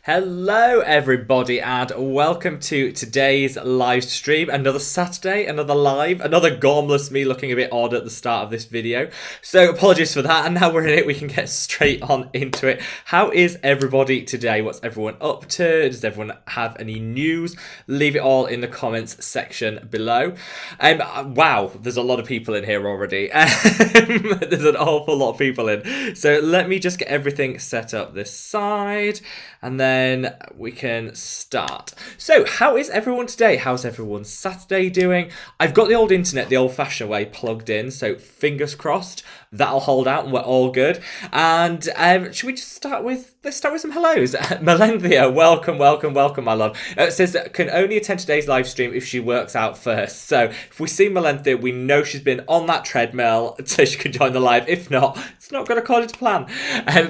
Hello everybody and welcome to today's live stream. Another Saturday, another live, another gormless me looking a bit odd at the start of this video. So apologies for that, and now we're in it, we can get straight on into it. How is everybody today? What's everyone up to? Does everyone have any news? Leave it all in the comments section below. Wow, there's a lot of people in here already. There's an awful lot of people in. So let me just get everything set up this side and then we can start. So, how is everyone today? How's everyone Saturday doing? I've got the old internet the old-fashioned way plugged in, so fingers crossed that'll hold out and we're all good. And should we just start with, let's start with some hellos. Melenthia, welcome, my love. It says that can only attend today's live stream if she works out first. So if we see Melenthia, we know she's been on that treadmill so she can join the live. If not, it's not going according to plan.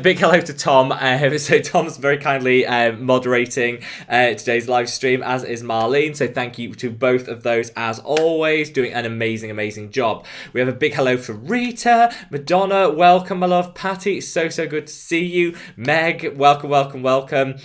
Big hello to Tom. So Tom's very kindly moderating today's live stream, as is Marlene. So thank you to both of those as always, doing an amazing job. We have a big hello for Rita. Madonna, welcome, my love. Patty, so good to see you. Meg, welcome.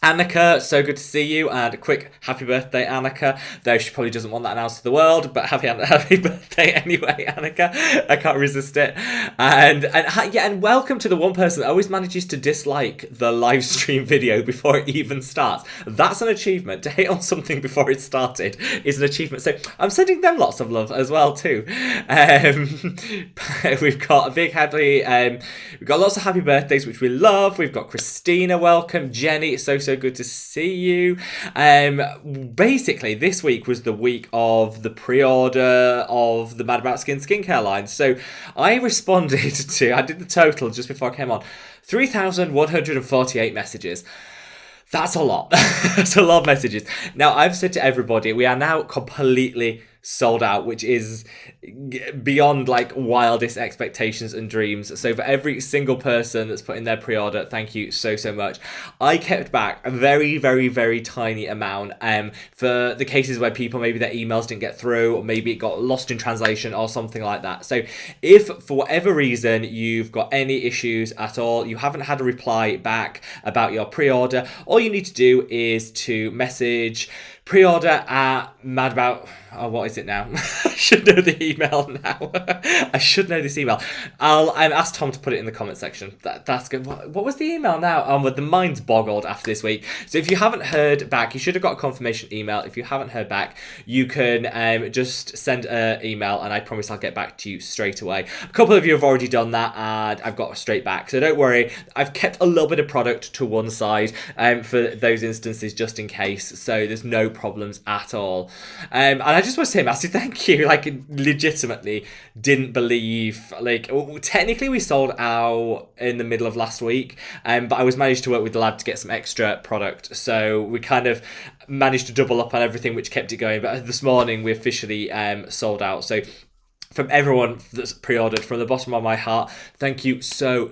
Annika, so good to see you, and a quick happy birthday, Annika, though she probably doesn't want that announced to the world, but happy birthday anyway, Annika. I can't resist it. And welcome to the one person that always manages to dislike the live stream video before it even starts. That's an achievement. To hate on something before it started is an achievement. So I'm sending them lots of love as well too. We've got a big happy, we've got lots of happy birthdays, which we love. We've got Christina, welcome. Jenny, so good to see you. Basically, this week was the week of the pre-order of the Mad About Skin skincare line. So I responded to, I did the total just before I came on, 3,148 messages. That's a lot. That's a lot of messages. Now, I've said to everybody, we are now completely sold out, which is beyond like wildest expectations and dreams. So for every single person that's put in their pre-order, thank you so much. I kept back a very tiny amount for the cases where people, maybe their emails didn't get through, or maybe it got lost in translation or something like that. So if for whatever reason you've got any issues at all, you haven't had a reply back about your pre-order, all you need to do is to message pre-order at Madabout. Oh, what is it now? I should know the email now. I should know this email. I'll ask Tom to put it in the comment section. That's good. What was the email now? The mind's boggled after this week. So if you haven't heard back, you should have got a confirmation email. If you haven't heard back, you can just send an email, and I promise I'll get back to you straight away. A couple of you have already done that, and I've got straight back. So don't worry. I've kept a little bit of product to one side for those instances, just in case. So there's no problems at all. And I just want to say a massive thank you. Like, legitimately didn't believe, like, technically we sold out in the middle of last week, but I was managed to work with the lad to get some extra product, so we kind of managed to double up on everything, which kept it going. But this morning we officially sold out. So from everyone that's pre-ordered, from the bottom of my heart, thank you so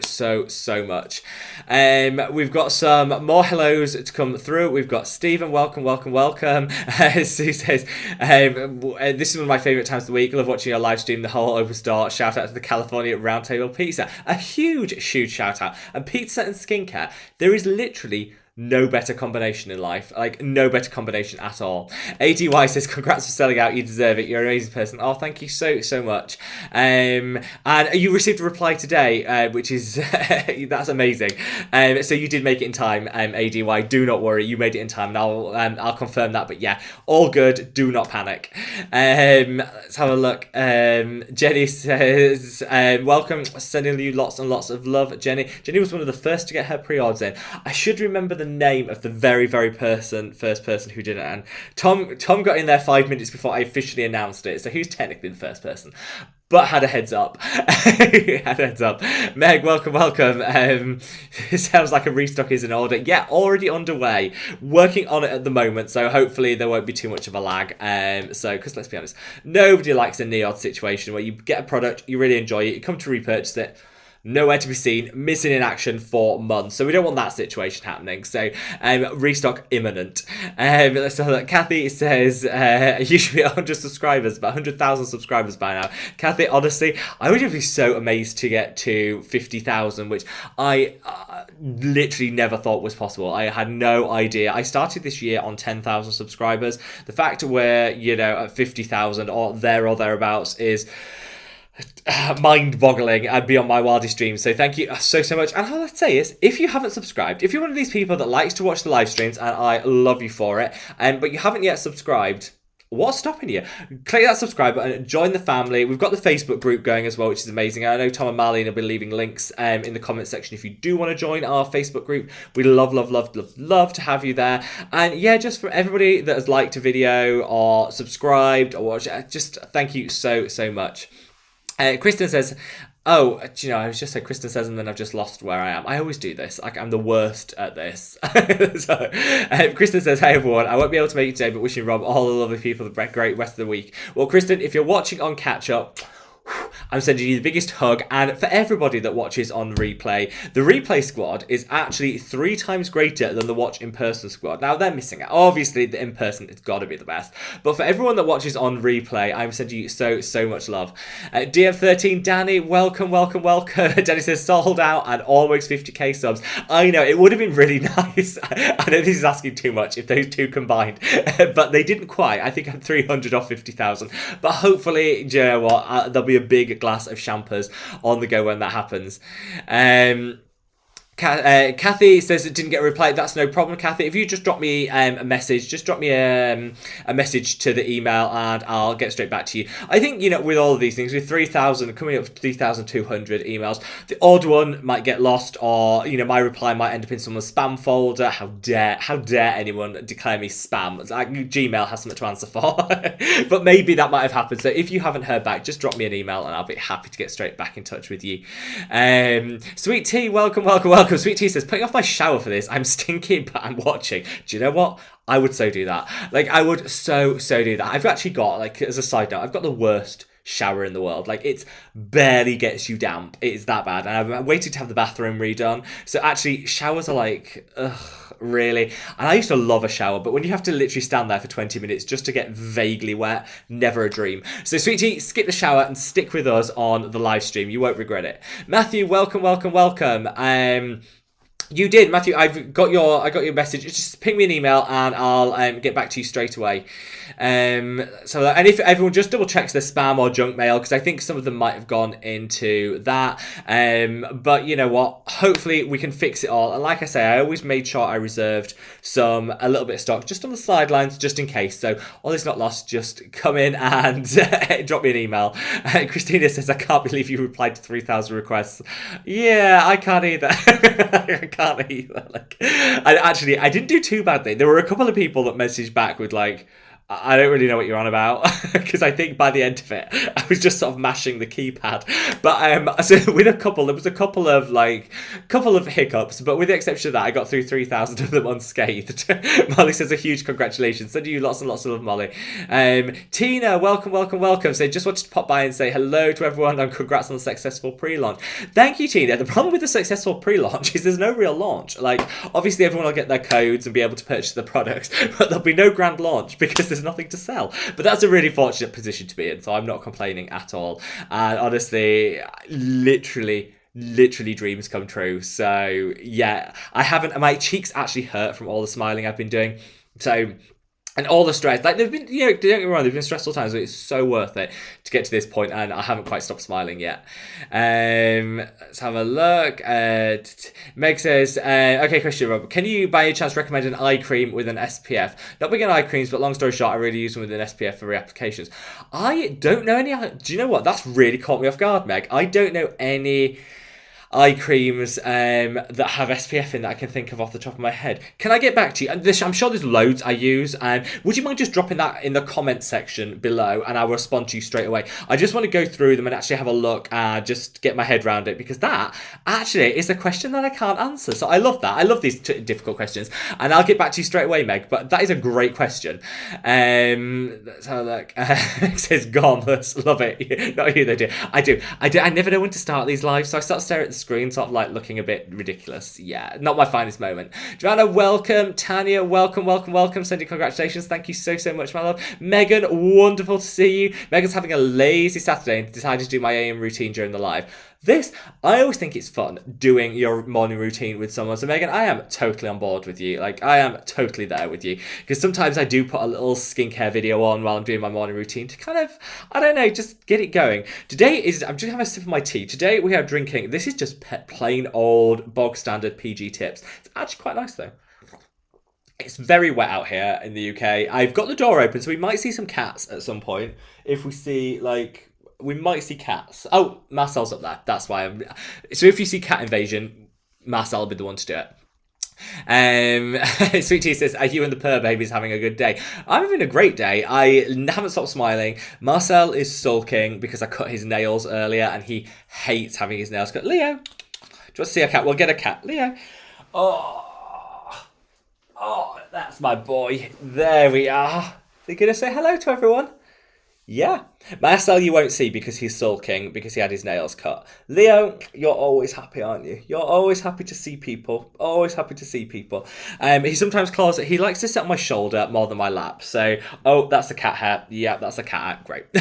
much. We've got some more hellos to come through. We've got Stephen, welcome. Sue says, this is one of my favourite times of the week. I love watching your live stream, the whole open store. Shout out to the California Roundtable Pizza. A huge shout out. And pizza and skincare, there is literally no better combination in life. Like, no better combination at all. ADY says, congrats for selling out. You deserve it. You're an amazing person. Oh, thank you so much. And you received a reply today, which is, that's amazing. So you did make it in time, ADY. Do not worry. You made it in time, and I'll confirm that. But yeah, all good. Do not panic. Let's have a look. Jenny says, welcome. Sending you lots and lots of love, Jenny. Jenny was one of the first to get her pre-orders in. I should remember the name of the very first person who did it, and Tom got in there 5 minutes before I officially announced it, so he's technically the first person, but had a heads up. Meg, welcome. It sounds like a restock is in order. Yeah, already underway. Working on it at the moment, so hopefully there won't be too much of a lag. So, because let's be honest, nobody likes a NEOD situation where you get a product, you really enjoy it, you come to repurchase it, nowhere to be seen, missing in action for months. So we don't want that situation happening. So restock imminent. Let's have a look. Kathy says, you should be 100 subscribers, but 100,000 subscribers by now. Kathy, honestly, I would be so amazed to get to 50,000, which I literally never thought was possible. I had no idea. I started this year on 10,000 subscribers. The fact we're, at 50,000 or thereabouts is mind-boggling and beyond my wildest dreams. So thank you so much. And all I'd say is, if you haven't subscribed, if you're one of these people that likes to watch the live streams, and I love you for it, but you haven't yet subscribed, what's stopping you? Click that subscribe button and join the family. We've got the Facebook group going as well, which is amazing. I know Tom and Marlene will be leaving links in the comment section if you do want to join our Facebook group. We'd love to have you there. And yeah, just for everybody that has liked a video or subscribed or watched, just thank you so much. Kristen says, I was just saying Kristen says, and then I've just lost where I am. I always do this. I'm the worst at this. So, Kristen says, hey everyone, I won't be able to make it today, but wishing Rob all the lovely people the great rest of the week. Well, Kristen, if you're watching on catch up, I'm sending you the biggest hug, and for everybody that watches on replay, the replay squad is actually 3 times greater than the watch in person squad. Now they're missing out. Obviously, the in person it's got to be the best, but for everyone that watches on replay, I'm sending you so much love. DM13 Danny, welcome. Danny says sold out and almost 50k subs. I know it would have been really nice. I know this is asking too much if those two combined, but they didn't quite. I think I'm 300 off 50,000, but hopefully, you know what? There'll be a big glass of champers on the go when that happens. Kathy says it didn't get a reply. That's no problem, Kathy. If you just drop me a message, just drop me a message to the email and I'll get straight back to you. I think, with all of these things, with 3,000, coming up to 3,200 emails, the odd one might get lost or, my reply might end up in someone's spam folder. How dare anyone declare me spam? Like, Gmail has something to answer for. But maybe that might have happened. So if you haven't heard back, just drop me an email and I'll be happy to get straight back in touch with you. Sweet Tea, welcome. Sweet Tea says, putting off my shower for this. I'm stinky, but I'm watching. Do you know what? I would so do that. I would so do that. I've actually got, as a side note, I've got the worst shower in the world. It barely gets you damp. It's that bad. And I'm waiting to have the bathroom redone. So actually, showers are really. And I used to love a shower, but when you have to literally stand there for 20 minutes just to get vaguely wet, never a dream. So Sweetie, skip the shower and stick with us on the live stream. You won't regret it. Matthew, welcome. You did, Matthew. I got your message. Just ping me an email and I'll get back to you straight away. And if everyone just double checks their spam or junk mail, because I think some of them might have gone into that. But you know what? Hopefully we can fix it all. And like I say, I always made sure I reserved a little bit of stock just on the sidelines, just in case. So all is not lost. Just come in and drop me an email. Christina says, I can't believe you replied to 3,000 requests. Yeah, I can't either. I can't either. I didn't do too badly. There were a couple of people that messaged back with I don't really know what you're on about, because I think by the end of it, I was just sort of mashing the keypad. But so there was a couple of hiccups, but with the exception of that, I got through 3,000 of them unscathed. Molly says a huge congratulations. Sending you lots and lots of love, Molly. Tina, welcome. So just wanted to pop by and say hello to everyone and congrats on the successful pre-launch. Thank you, Tina. The problem with the successful pre-launch is there's no real launch. Obviously everyone will get their codes and be able to purchase the products, but there'll be no grand launch because there's nothing to sell. But that's a really fortunate position to be in, so I'm not complaining at all. And honestly, literally dreams come true. So yeah, my cheeks actually hurt from all the smiling I've been doing. So, and all the stress, they've been, don't get me wrong, they've been stressful times, but it's so worth it to get to this point, and I haven't quite stopped smiling yet. Let's have a look. Meg says, okay, Christian, Rob, can you by any chance recommend an eye cream with an SPF? Not big on eye creams, but long story short, I really use them with an SPF for reapplications. I don't know any. Do you know what? That's really caught me off guard, Meg. I don't know any. eye creams that have SPF in that I can think of off the top of my head. Can I get back to you? And I'm sure there's loads I use. Would you mind just dropping that in the comment section below, and I'll respond to you straight away. I just want to go through them and actually have a look and just get my head around it, because that actually is a question that I can't answer. So I love that. I love these difficult questions, and I'll get back to you straight away, Meg. But that is a great question. Let's have a look. It says Gormless. Love it. Not you, they do. I do. I never know when to start these lives, so I start staring at the screen, sort of like looking a bit ridiculous. Yeah, not my finest moment. Joanna, welcome. Tanya, welcome. Sending congratulations. Thank you so much, my love. Megan, wonderful to see you. Megan's having a lazy Saturday and decided to do my AM routine during the live. I always think it's fun doing your morning routine with someone. So Megan, I am totally on board with you. Like, I am totally there with you. Because sometimes I do put a little skincare video on while I'm doing my morning routine to kind of, I don't know, just get it going. I'm just having a sip of my tea. Today we are drinking, this is just plain old bog standard PG Tips. It's actually quite nice though. It's very wet out here in the UK. I've got the door open, so we might see some cats at some point. If we see, we might see cats. Oh, Marcel's up there. That's why So if you see cat invasion, Marcel will be the one to do it. Sweet Tea says, are you and the purr babies having a good day? I'm having a great day. I haven't stopped smiling. Marcel is sulking because I cut his nails earlier and he hates having his nails cut. Leo, do you want to see a cat? We'll get a cat. Leo. Oh, that's my boy. There we are. They're going to say hello to everyone. Yeah. Marcel you won't see because he's sulking because he had his nails cut. Leo, you're always happy, aren't you? You're always happy to see people. Always happy to see people. He sometimes he likes to sit on my shoulder more than my lap. So, oh, that's a cat hair. Yeah, that's a cat hair. Great.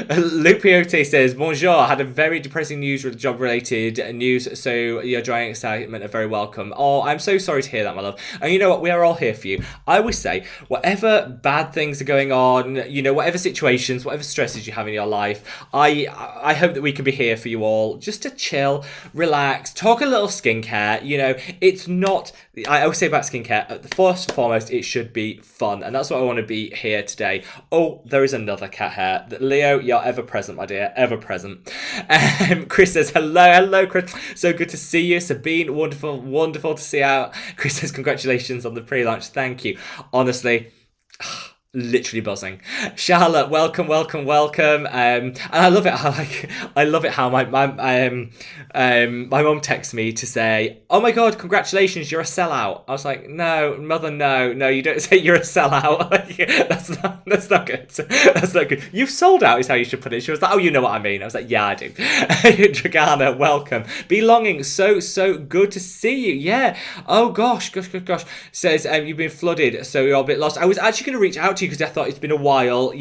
Lupiote says, bonjour, I had a very depressing news with job-related news, so your joy and excitement are very welcome. Oh, I'm so sorry to hear that, my love. And you know what? We are all here for you. I always say, whatever bad things are going on, you know, whatever situations, whatever stresses you have in your life, I hope that we can be here for you all, just to chill, relax, talk a little skincare. You know, it's not, I always say about skincare, first and foremost, it should be fun, and that's what I want to be here today. Oh, there is another cat hair. Leo, you're ever present, my dear, ever present. Chris says, hello, Chris. So good to see you. Sabine, wonderful to see you out. Chris says, congratulations on the pre-launch. Thank you. Honestly, literally buzzing. Charlotte, welcome. And I love it how my mum texts me to say, oh my god, congratulations, you're a sellout. I was like, no, mother, no, you don't say you're a sellout. That's not good. That's not good. You've sold out is how you should put it. She was like, oh, you know what I mean. I was like, yeah, I do. Dragana, welcome. Belonging, so good to see you. Yeah. Oh gosh. Says, you've been flooded, so you're a bit lost. I was actually going to reach out to you because I thought it's been a while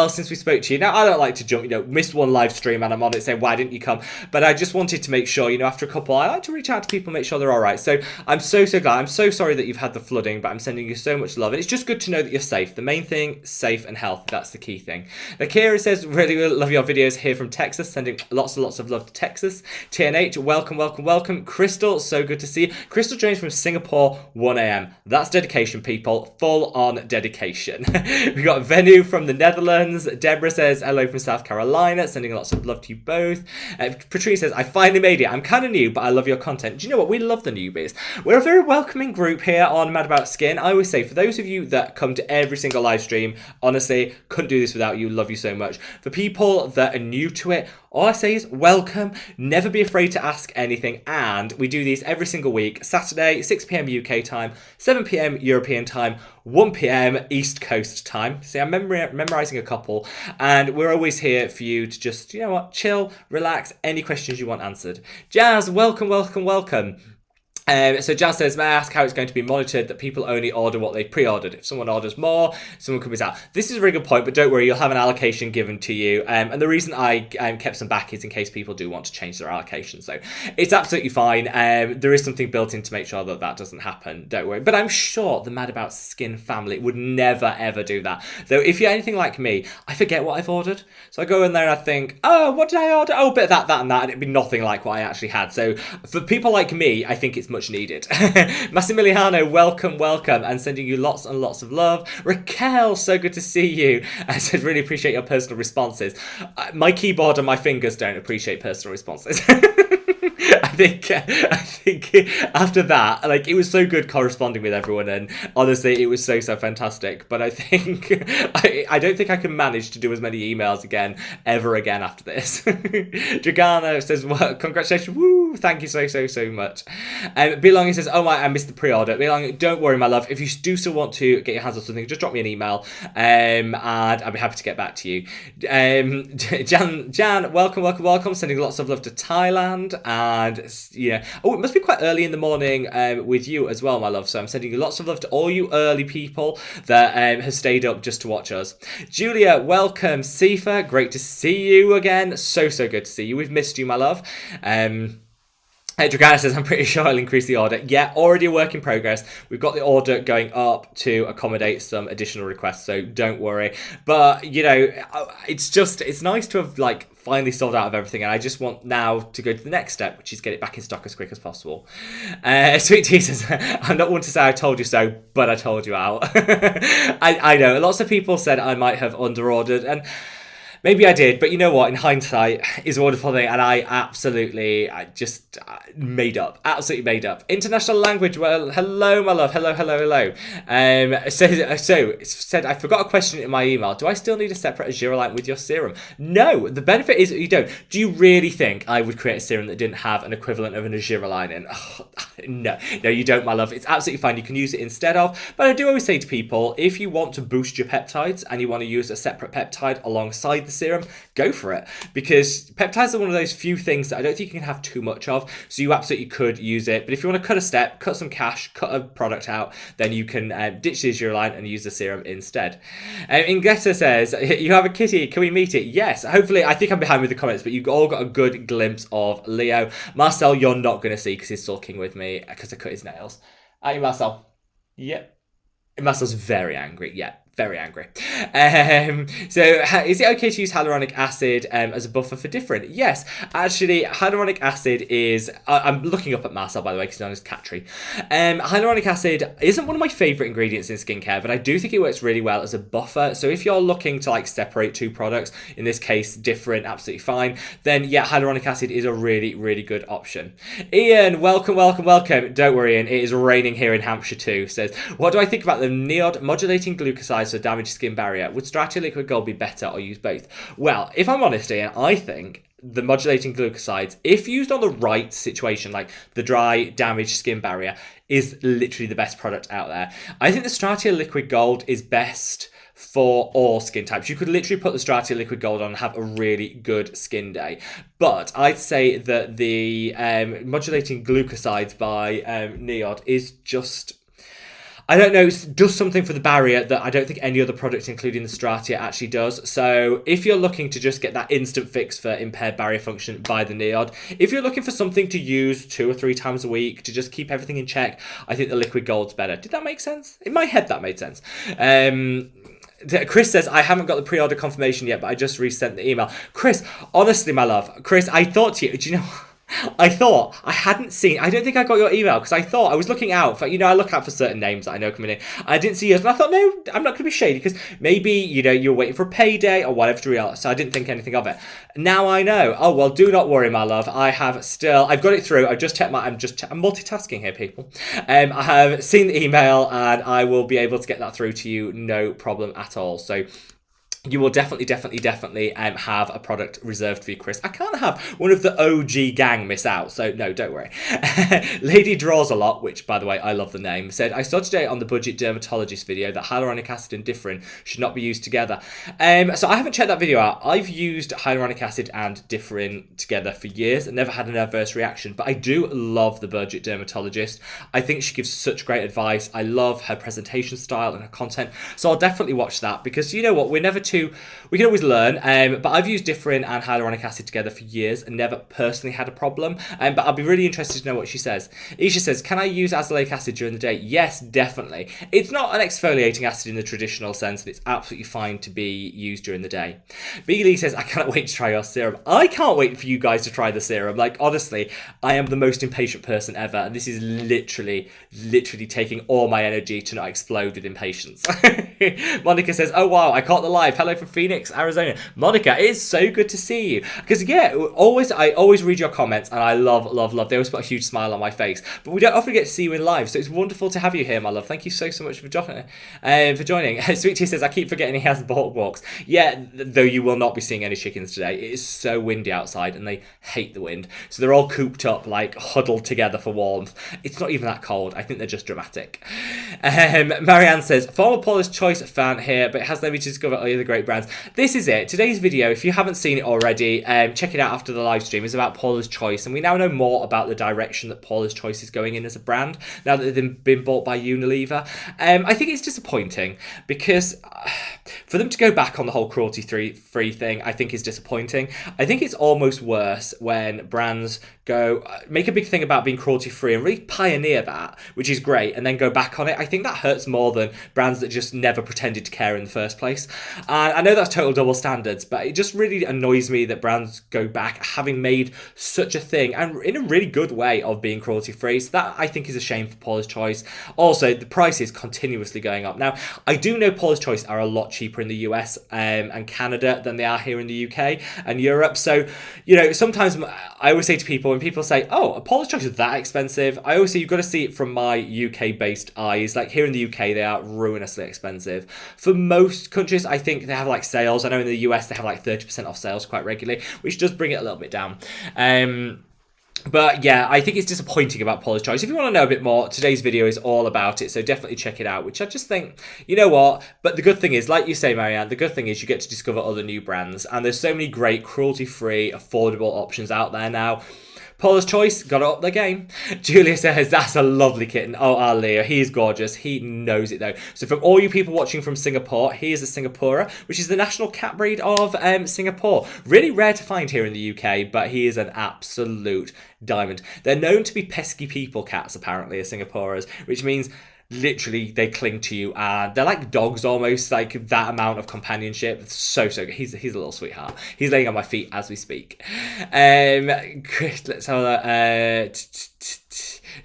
since we spoke to you. Now, I don't like to jump, missed one live stream and I'm on it saying, why didn't you come? But I just wanted to make sure, after a couple, I like to reach out to people, make sure they're all right. So I'm so glad. I'm so sorry that you've had the flooding, but I'm sending you so much love. And it's just good to know that you're safe. The main thing, safe and healthy. That's the key thing. Nakira says, really love your videos here from Texas. Sending lots and lots of love to Texas. TNH, welcome. Crystal, so good to see you. Crystal joins from Singapore, 1 a.m. That's dedication, people. Full on dedication. We got Venu from the Netherlands. Deborah says, hello from South Carolina. Sending lots of love to you both. Patrice says, I finally made it. I'm kind of new, but I love your content. Do you know what? We love the newbies. We're a very welcoming group here on Mad About Skin. I always say, for those of you that come to every single live stream, honestly, couldn't do this without you. Love you so much. For people that are new to it, all I say is welcome. Never be afraid to ask anything. And we do these every single week. Saturday, 6 p.m. UK time, 7 p.m. European time, 1 p.m. East Coast time. See, I'm memorizing a couple. And we're always here for you to just, chill, relax, any questions you want answered. Jazz, welcome. So Jazz says, may I ask how it's going to be monitored that people only order what they pre-ordered? If someone orders more, someone could miss out. This is a very good point, but don't worry, you'll have an allocation given to you. And the reason I kept some back is in case people do want to change their allocation. So it's absolutely fine. There is something built in to make sure that doesn't happen. Don't worry. But I'm sure the Mad About Skin family would never, ever do that. Though if you're anything like me, I forget what I've ordered. So I go in there and I think, oh, what did I order? Oh, a bit of that, and that. And it'd be nothing like what I actually had. So for people like me, I think it's much much needed. Massimiliano, welcome, and sending you lots and lots of love. Raquel, so good to see you. I said, really appreciate your personal responses. My keyboard and my fingers don't appreciate personal responses. I think after that, like, it was so good corresponding with everyone, and honestly, it was so fantastic. But I think I don't think I can manage to do as many emails ever again after this. Dragana says, well, congratulations, woo, thank you so much. Belong says, oh my, I missed the pre-order. Belong, don't worry, my love. If you do still want to get your hands on something, just drop me an email, and I'll be happy to get back to you. Jan, welcome. Sending lots of love to Thailand, and yeah. Oh, it must be quite early in the morning with you as well, my love. So I'm sending you lots of love to all you early people that have stayed up just to watch us. Julia, welcome. Sifa, great to see you again. So good to see you. We've missed you, my love. Dragana says, I'm pretty sure I'll increase the order. Yeah, already a work in progress. We've got the order going up to accommodate some additional requests, so don't worry. But, you know, it's nice to have, like, finally sold out of everything, and I just want now to go to the next step, which is get it back in stock as quick as possible. Sweet Tea says, I'm not one to say I told you so, but I told you out. I know, lots of people said I might have under-ordered, and maybe I did, but you know what? In hindsight, is a wonderful thing, and I just made up. Absolutely made up. International language. Well, hello, my love. Hello. Said I forgot a question in my email. Do I still need a separate Azure line with your serum? No. The benefit is that you don't. Do you really think I would create a serum that didn't have an equivalent of an Azure line in? Oh, no, you don't, my love. It's absolutely fine. You can use it instead of. But I do always say to people, if you want to boost your peptides and you want to use a separate peptide alongside the serum, go for it, because peptides are one of those few things that I don't think you can have too much of, so you absolutely could use it. But if you want to cut a step, cut some cash, cut a product out, then you can ditch the Azure line and use the serum instead. Ingetta says, you have a kitty, can we meet it? Yes, hopefully. I think I'm behind with the comments, but you've all got a good glimpse of Leo. Marcel, you're not going to see because he's sulking with me because I cut his nails. Are you, Marcel? Yep. Marcel's very angry, yeah. Very angry. So is it okay to use hyaluronic acid as a buffer for different? Yes, actually, hyaluronic acid is, I'm looking up at Marcel, by the way, because he's on his cat tree. Hyaluronic acid isn't one of my favourite ingredients in skincare, but I do think it works really well as a buffer. So if you're looking to, like, separate two products, in this case, different, absolutely fine, then yeah, hyaluronic acid is a really good option. Ian, welcome. Don't worry, Ian, it is raining here in Hampshire too. Says, what do I think about the NEOD modulating glucosides for damaged skin barrier? Would Stratia Liquid Gold be better, or use both? Well, if I'm honest, Ian, I think the modulating glucosides, if used on the right situation, like the dry, damaged skin barrier, is literally the best product out there. I think the Stratia Liquid Gold is best for all skin types. You could literally put the Stratia Liquid Gold on and have a really good skin day. But I'd say that the modulating glucosides by NEOD is just, I don't know, it does something for the barrier that I don't think any other product, including the Stratia, actually does. So if you're looking to just get that instant fix for impaired barrier function, buy the NEOD. If you're looking for something to use 2 or 3 times a week to just keep everything in check, I think the Liquid Gold's better. Did that make sense? In my head, that made sense. Chris says, I haven't got the pre-order confirmation yet, but I just resent the email. Chris, honestly, my love, Chris, I thought to you, do you know what? I thought I hadn't seen, I don't think I got your email, because I thought I was looking out for, you know, I look out for certain names that I know coming in. I didn't see yours, and I thought, no, I'm not going to be shady, because maybe, you know, you're waiting for a payday or whatever to realize, so I didn't think anything of it. Now I know. Oh, well, do not worry, my love. I've got it through. I've just checked I'm multitasking here, people. I have seen the email, and I will be able to get that through to you, no problem at all. So you will definitely have a product reserved for you, Chris. I can't have one of the OG gang miss out, so no, don't worry. Lady Draws a Lot, which, by the way, I love the name, said, I saw today on the Budget Dermatologist video that hyaluronic acid and Differin should not be used together. So I haven't checked that video out. I've used hyaluronic acid and Differin together for years and never had an adverse reaction, but I do love the Budget Dermatologist. I think she gives such great advice. I love her presentation style and her content, so I'll definitely watch that, because you know what, we're never too we can always learn. But I've used different and hyaluronic acid together for years and never personally had a problem. But I'll be really interested to know what she says. Isha says, can I use azelaic acid during the day? Yes, definitely. It's not an exfoliating acid in the traditional sense, and it's absolutely fine to be used during the day. Biggie Lee says, I cannot wait to try your serum. I can't wait for you guys to try the serum. Like, honestly, I am the most impatient person ever, and this is literally taking all my energy to not explode with impatience. Monica says, oh wow, I caught the live. Hello from Phoenix, Arizona. Monica, it is so good to see you. Because yeah, I always read your comments, and I love. They always put a huge smile on my face. But we don't often get to see you in live, so it's wonderful to have you here, my love. Thank you so much for joining. Sweet Tea says, I keep forgetting he has bulk walks. Yeah, though you will not be seeing any chickens today. It is so windy outside, and they hate the wind. So they're all cooped up, like huddled together for warmth. It's not even that cold. I think they're just dramatic. Marianne says, former Paula's Choice fan here, but it has led me to discover all the other great brands. This is it. Today's video, if you haven't seen it already, check it out after the live stream. It's about Paula's Choice, and we now know more about the direction that Paula's Choice is going in as a brand, now that they've been bought by Unilever. I think it's disappointing, because for them to go back on the whole cruelty-free thing, I think is disappointing. I think it's almost worse when brands go make a big thing about being cruelty-free and really pioneer that, which is great, and then go back on it. I think that hurts more than brands that just never pretended to care in the first place. And I know that's total double standards, but it just really annoys me that brands go back having made such a thing, and in a really good way, of being cruelty-free. So that, I think, is a shame for Paula's Choice. Also, the price is continuously going up. Now, I do know Paula's Choice are a lot cheaper in the US and Canada than they are here in the UK and Europe. So, you know, sometimes I always say to people, when people say, oh, Paula's Choice is that expensive, I always say you've got to see it from my UK-based eyes. Like, here in the UK, they are ruinously expensive. For most countries, I think they have like sales. I know in the US, they have like 30% off sales quite regularly, which does bring it a little bit down. But yeah, I think it's disappointing about Paula's Choice. If you want to know a bit more, today's video is all about it, so definitely check it out, which I just think, you know what, but the good thing is, like you say, Marianne, the good thing is you get to discover other new brands, and there's so many great cruelty-free, affordable options out there now. Paula's Choice, got to up the game. Julia says, that's a lovely kitten. Oh, our Leo, he's gorgeous. He knows it, though. So from all you people watching from Singapore, he is a Singapura, which is the national cat breed of Singapore. Really rare to find here in the UK, but he is an absolute diamond. They're known to be pesky people cats, apparently, as Singapuras, which means literally they cling to you, and they're like dogs almost, like that amount of companionship. It's so good. He's a little sweetheart. He's laying on my feet as we speak. Let's have a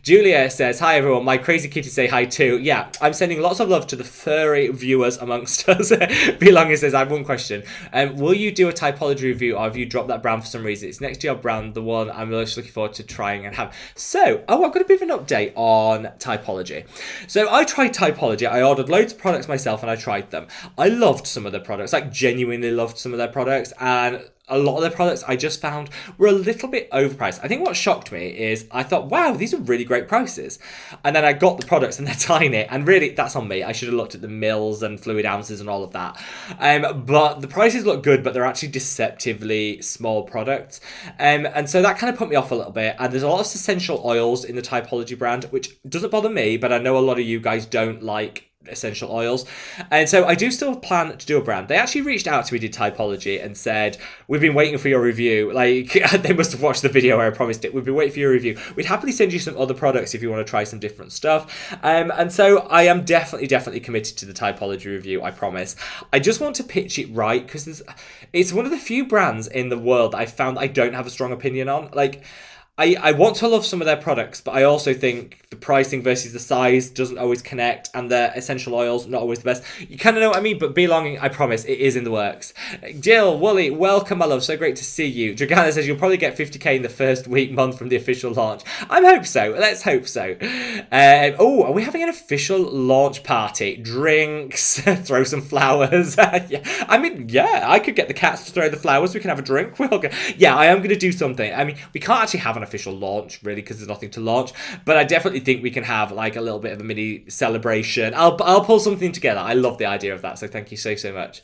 Julia says, hi everyone, my crazy kitty say hi too. Yeah, I'm sending lots of love to the furry viewers amongst us. Belonging says, I have one question. Will you do a typology review, or have you dropped that brand for some reason? It's next to your brand, the one I'm most looking forward to trying and have. So, I've got a bit of an update on typology. So I tried typology. I ordered loads of products myself and I tried them. I loved some of their products, like genuinely loved some of their products, and a lot of their products I just found were a little bit overpriced. I think what shocked me is I thought, wow, these are really great prices. And then I got the products and they're tiny. And really, that's on me. I should have looked at the mils and fluid ounces and all of that. But the prices look good, but they're actually deceptively small products. And so that kind of put me off a little bit. And there's a lot of essential oils in the Typology brand, which doesn't bother me, but I know a lot of you guys don't like essential oils, and so I do still plan to do a brand. They actually reached out to me, did Typology, and said, we've been waiting for your review. Like, they must have watched the video where I promised it. We've been waiting for your review. We'd happily send you some other products if you want to try some different stuff. And so I am definitely committed to the Typology review, I promise. I just want to pitch it right, because it's one of the few brands in the world that I found I don't have a strong opinion on. Like, I want to love some of their products, but I also think the pricing versus the size doesn't always connect, and their essential oils not always the best. You kind of know what I mean, but Belonging, I promise, it is in the works. Jill, Wooly, welcome, my love. So great to see you. Dragana says you'll probably get 50k in the first month from the official launch. I hope so. Let's hope so. Are we having an official launch party? Drinks, throw some flowers. Yeah. I mean, yeah, I could get the cats to throw the flowers. We can have a drink. Yeah, I am going to do something. I mean, we can't actually have an official launch, really, because there's nothing to launch. But I definitely think we can have like a little bit of a mini celebration. I'll pull something together. I love the idea of that, so thank you so much.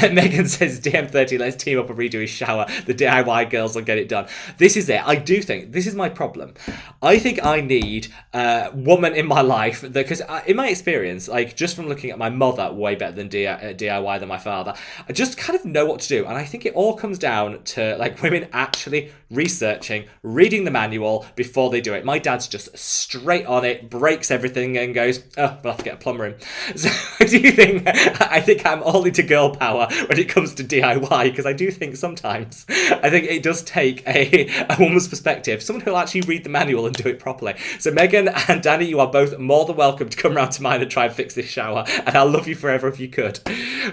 Megan says, DM30, let's team up and redo his shower. The DIY girls will get it done. This is it. I do think, this is my problem. I think I need a woman in my life that, because in my experience, like just from looking at my mother, way better than DIY than my father, I just kind of know what to do. And I think it all comes down to like women actually researching, reading the manual before they do it. My dad's just straight on it, breaks everything and goes, oh, we'll have to get a plumber in. So I think I'm all into girl power when it comes to DIY, because I do think sometimes, I think it does take a woman's perspective, someone who'll actually read the manual and do it properly. So Megan and Danny, you are both more than welcome to come round to mine and try and fix this shower, and I'll love you forever if you could.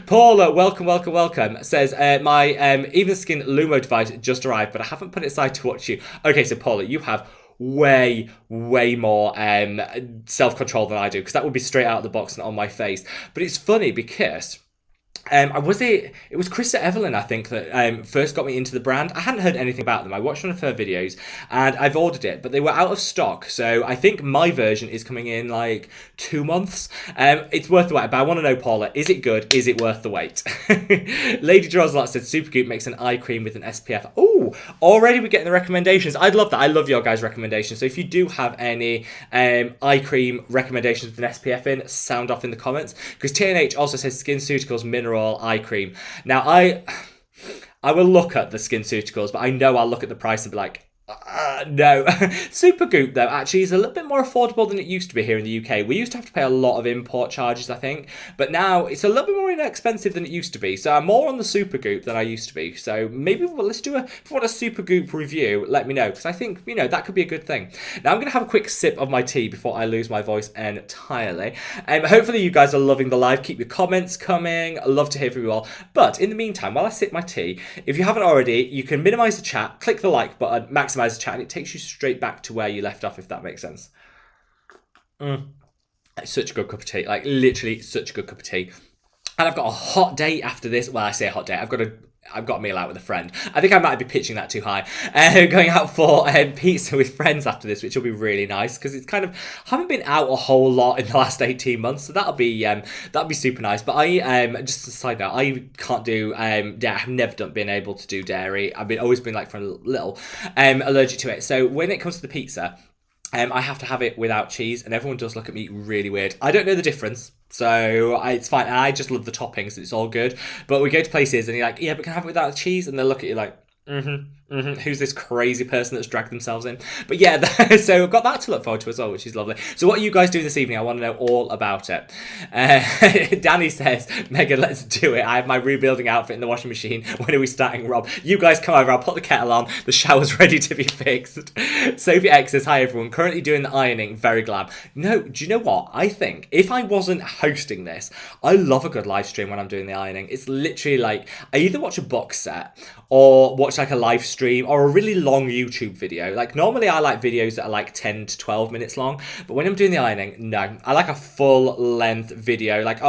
Paula, welcome, says, my Even Skin Lumo device just arrived, but I haven't put it aside to watch you. Okay, so Paula, you have way more self-control than I do, because that would be straight out of the box and on my face. But it's funny because it was Krista Evelyn, I think, that first got me into the brand. I hadn't heard anything about them. I watched one of her videos and I've ordered it, but they were out of stock. So I think my version is coming in like 2 months. It's worth the wait, but I want to know, Paula, is it good? Is it worth the wait? Lady Droslot said Supergoop makes an eye cream with an SPF. Oh, already we're getting the recommendations. I'd love that. I love your guys' recommendations. So if you do have any eye cream recommendations with an SPF in, sound off in the comments. Because TNH also says SkinCeuticals Mineral eye cream. Now I will look at the SkinCeuticals, but I know I'll look at the price and be like, no. Supergoop, though, actually is a little bit more affordable than it used to be here in the UK. We used to have to pay a lot of import charges, I think, but now it's a little bit more inexpensive than it used to be. So I'm more on the Supergoop than I used to be. So maybe let's do a Supergoop review. Let me know, because I think, you know, that could be a good thing. Now I'm going to have a quick sip of my tea before I lose my voice entirely. Hopefully you guys are loving the live. Keep your comments coming. I love to hear from you all. But in the meantime, while I sip my tea, if you haven't already, you can minimize the chat, click the like button, maximize the chat, and it takes you straight back to where you left off, if that makes sense. It's such a good cup of tea, like literally such a good cup of tea. And I've got a hot date after this. Well, I say a hot date, I've got a meal out with a friend. I think I might be pitching that too high. Going out for pizza with friends after this, which will be really nice, because it's kind of, haven't been out a whole lot in the last 18 months, so that'll be super nice. But I just a side note, I can't do dairy. I've never been able to do dairy. I've always been like, for a little allergic to it. So when it comes to the pizza, I have to have it without cheese, and everyone does look at me really weird. I don't know the difference, so it's fine. And I just love the toppings; it's all good. But we go to places, and you're like, "Yeah, but can I have it without cheese?" And they'll look at you like, who's this crazy person that's dragged themselves in? But yeah, so I've got that to look forward to as well, which is lovely. So what are you guys doing this evening? I want to know all about it. Danny says, Megan, let's do it. I have my rebuilding outfit in the washing machine. When are we starting, Rob? You guys come over. I'll put the kettle on. The shower's ready to be fixed. Sophie X says, hi everyone. Currently doing the ironing. Very glad. No, do you know what? I think if I wasn't hosting this, I love a good live stream when I'm doing the ironing. It's literally like, I either watch a box set or watch like a live stream or a really long YouTube video. Like normally I like videos that are like 10 to 12 minutes long, but when I'm doing the ironing, no, I like a full length video, like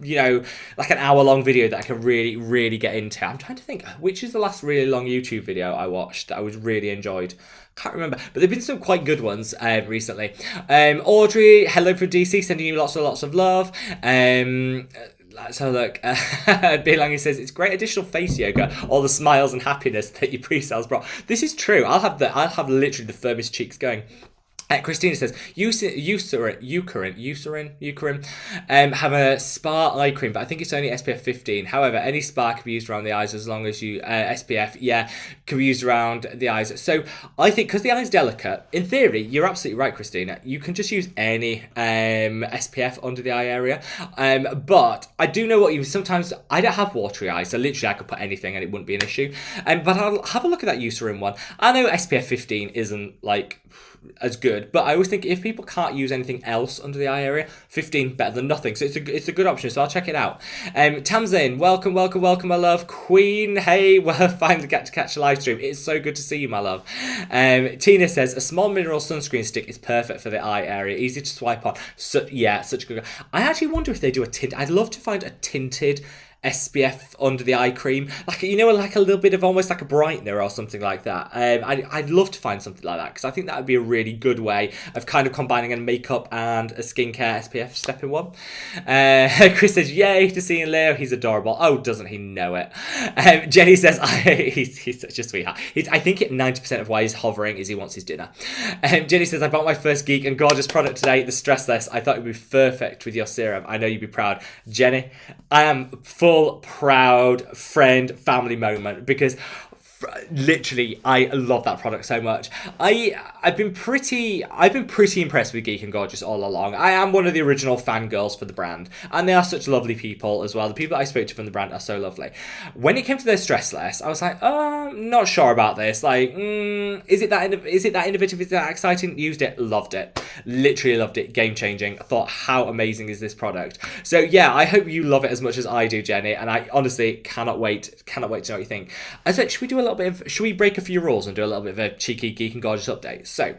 you know, like an hour long video that I can really get into. I'm trying to think, which is the last really long YouTube video I watched that I was really enjoyed. Can't remember, but there've been some quite good ones recently. Audrey, hello from DC, sending you lots of love. Let's have a look. Bilangi says, it's great additional face yoga, all the smiles and happiness that your pre-sales brought. This is true. I'll have literally the firmest cheeks going. Christina says, Eucerin, have a spa eye cream, but I think it's only SPF 15. However, any spa can be used around the eyes as long as you, SPF, yeah, can be used around the eyes. So I think, because the eye's delicate, in theory, you're absolutely right, Christina, you can just use any SPF under the eye area. But I do know what sometimes, I don't have watery eyes, so literally I could put anything and it wouldn't be an issue. But I'll have a look at that Eucerin one. I know SPF 15 isn't like as good, but I always think if people can't use anything else under the eye area, 15 better than nothing, so it's a good option, so I'll check it out. Tamzin, welcome my love. Queen, hey, well, finally get to catch a live stream. It's so good to see you, my love. Tina says, a small mineral sunscreen stick is perfect for the eye area, easy to swipe on. So yeah, such a good. I actually wonder if they do a tint. I'd love to find a tinted SPF under the eye cream, like, you know, like a little bit of almost like a brightener or something like that. I'd love to find something like that, because I think that would be a really good way of kind of combining a makeup and a skincare SPF step in one. Chris says, yay to seeing Leo, he's adorable. Oh, doesn't he know it? Jenny says, he's such a sweetheart. I think 90% of why he's hovering is he wants his dinner. Jenny says, I bought my first Geek and Gorgeous product today, the Stressless. I thought it would be perfect with your serum. I know you'd be proud. Jenny, I am full proud friend family moment, because literally I love that product so much. I've been pretty impressed with Geek and Gorgeous all along. I am one of the original fangirls for the brand, and they are such lovely people as well. The people that I spoke to from the brand are so lovely. When it came to their Stressless, I was like, not sure about this. Like, is it that innovative? Is it that exciting? Used it, loved it, literally loved it, game changing. I thought, how amazing is this product? So yeah, I hope you love it as much as I do, Jenny, and I honestly cannot wait to know what you think. Should we break a few rules and do a little bit of a cheeky Geek and Gorgeous update? So,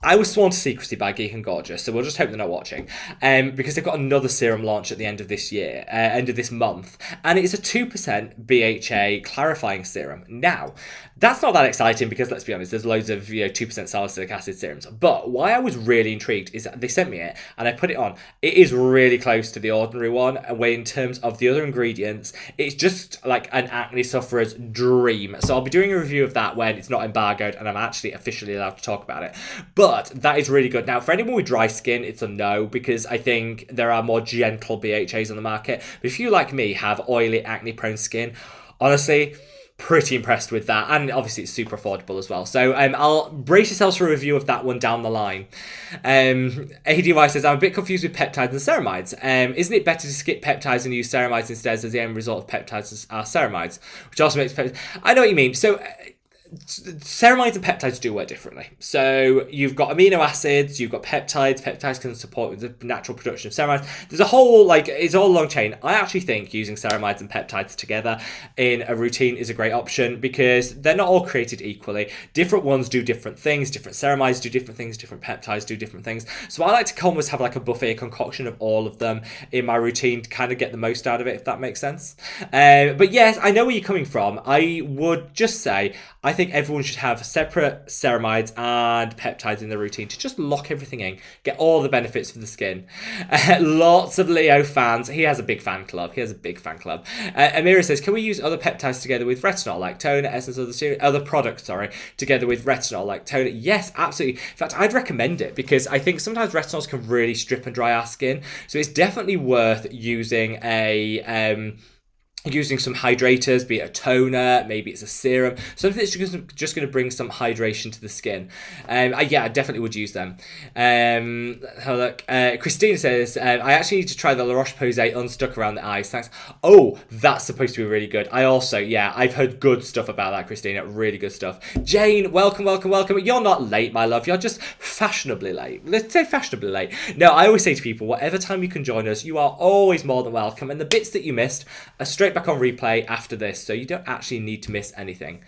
I was sworn to secrecy by Geek and Gorgeous, so we'll just hope they're not watching, because they've got another serum launch at the end of this year, end of this month, and it's a 2% BHA clarifying serum. Now, that's not that exciting, because let's be honest, there's loads of 2% salicylic acid serums. But why I was really intrigued is that they sent me it and I put it on. It is really close to the ordinary one, where in terms of the other ingredients, it's just like an acne sufferer's dream. So I'll be doing a review of that when it's not embargoed and I'm actually officially allowed to talk about it. But that is really good. Now, for anyone with dry skin, it's a no, because I think there are more gentle BHAs on the market. But if you, like me, have oily, acne-prone skin, honestly, pretty impressed with that, and obviously it's super affordable as well. So I'll brace yourselves for a review of that one down the line. ADY says, I'm a bit confused with peptides and ceramides. Isn't it better to skip peptides and use ceramides instead, as the end result of peptides are ceramides, which also makes peptides... I know what you mean. So ceramides and peptides do work differently. So you've got amino acids, you've got peptides. Peptides can support the natural production of ceramides. There's a whole, it's all a long chain. I actually think using ceramides and peptides together in a routine is a great option, because they're not all created equally. Different ones do different things. Different ceramides do different things. Different peptides do different things. So I like to almost have like a buffet concoction of all of them in my routine to kind of get the most out of it, if that makes sense. But yes, I know where you're coming from. I would just say, I think everyone should have separate ceramides and peptides in their routine to just lock everything in, get all the benefits for the skin. Lots of Leo fans. He has a big fan club. Amira says, can we use other peptides together with retinol, like toner, essence, other products, together with retinol, like toner? Yes, absolutely. In fact, I'd recommend it, because I think sometimes retinols can really strip and dry our skin. So it's definitely worth using some hydrators, be it a toner, maybe it's a serum, something that's just going to bring some hydration to the skin. Yeah, I definitely would use them. Have a look. Christina says, I actually need to try the La Roche-Posay unstuck around the eyes. Thanks. Oh, that's supposed to be really good. I've heard good stuff about that, Christina. Really good stuff. Jane, welcome. You're not late, my love. You're just fashionably late. Let's say fashionably late. No, I always say to people, whatever time you can join us, you are always more than welcome. And the bits that you missed are straight back on replay after this, so you don't actually need to miss anything.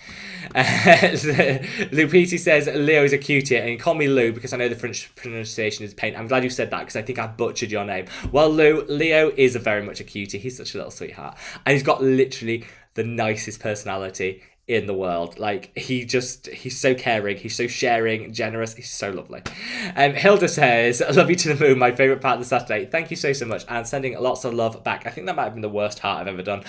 Lupiti says, Leo is a cutie, and you call me Lou because I know the French pronunciation is pain. I'm glad you said that, because I think I butchered your name. Well, Leo is very much a cutie. He's such a little sweetheart, and he's got literally the nicest personality in the world. Like, he's so caring, he's so sharing, generous, he's so lovely. Hilda says, love you to the moon, my favourite part of the Saturday. Thank you so much, and sending lots of love back. I think that might have been the worst heart I've ever done,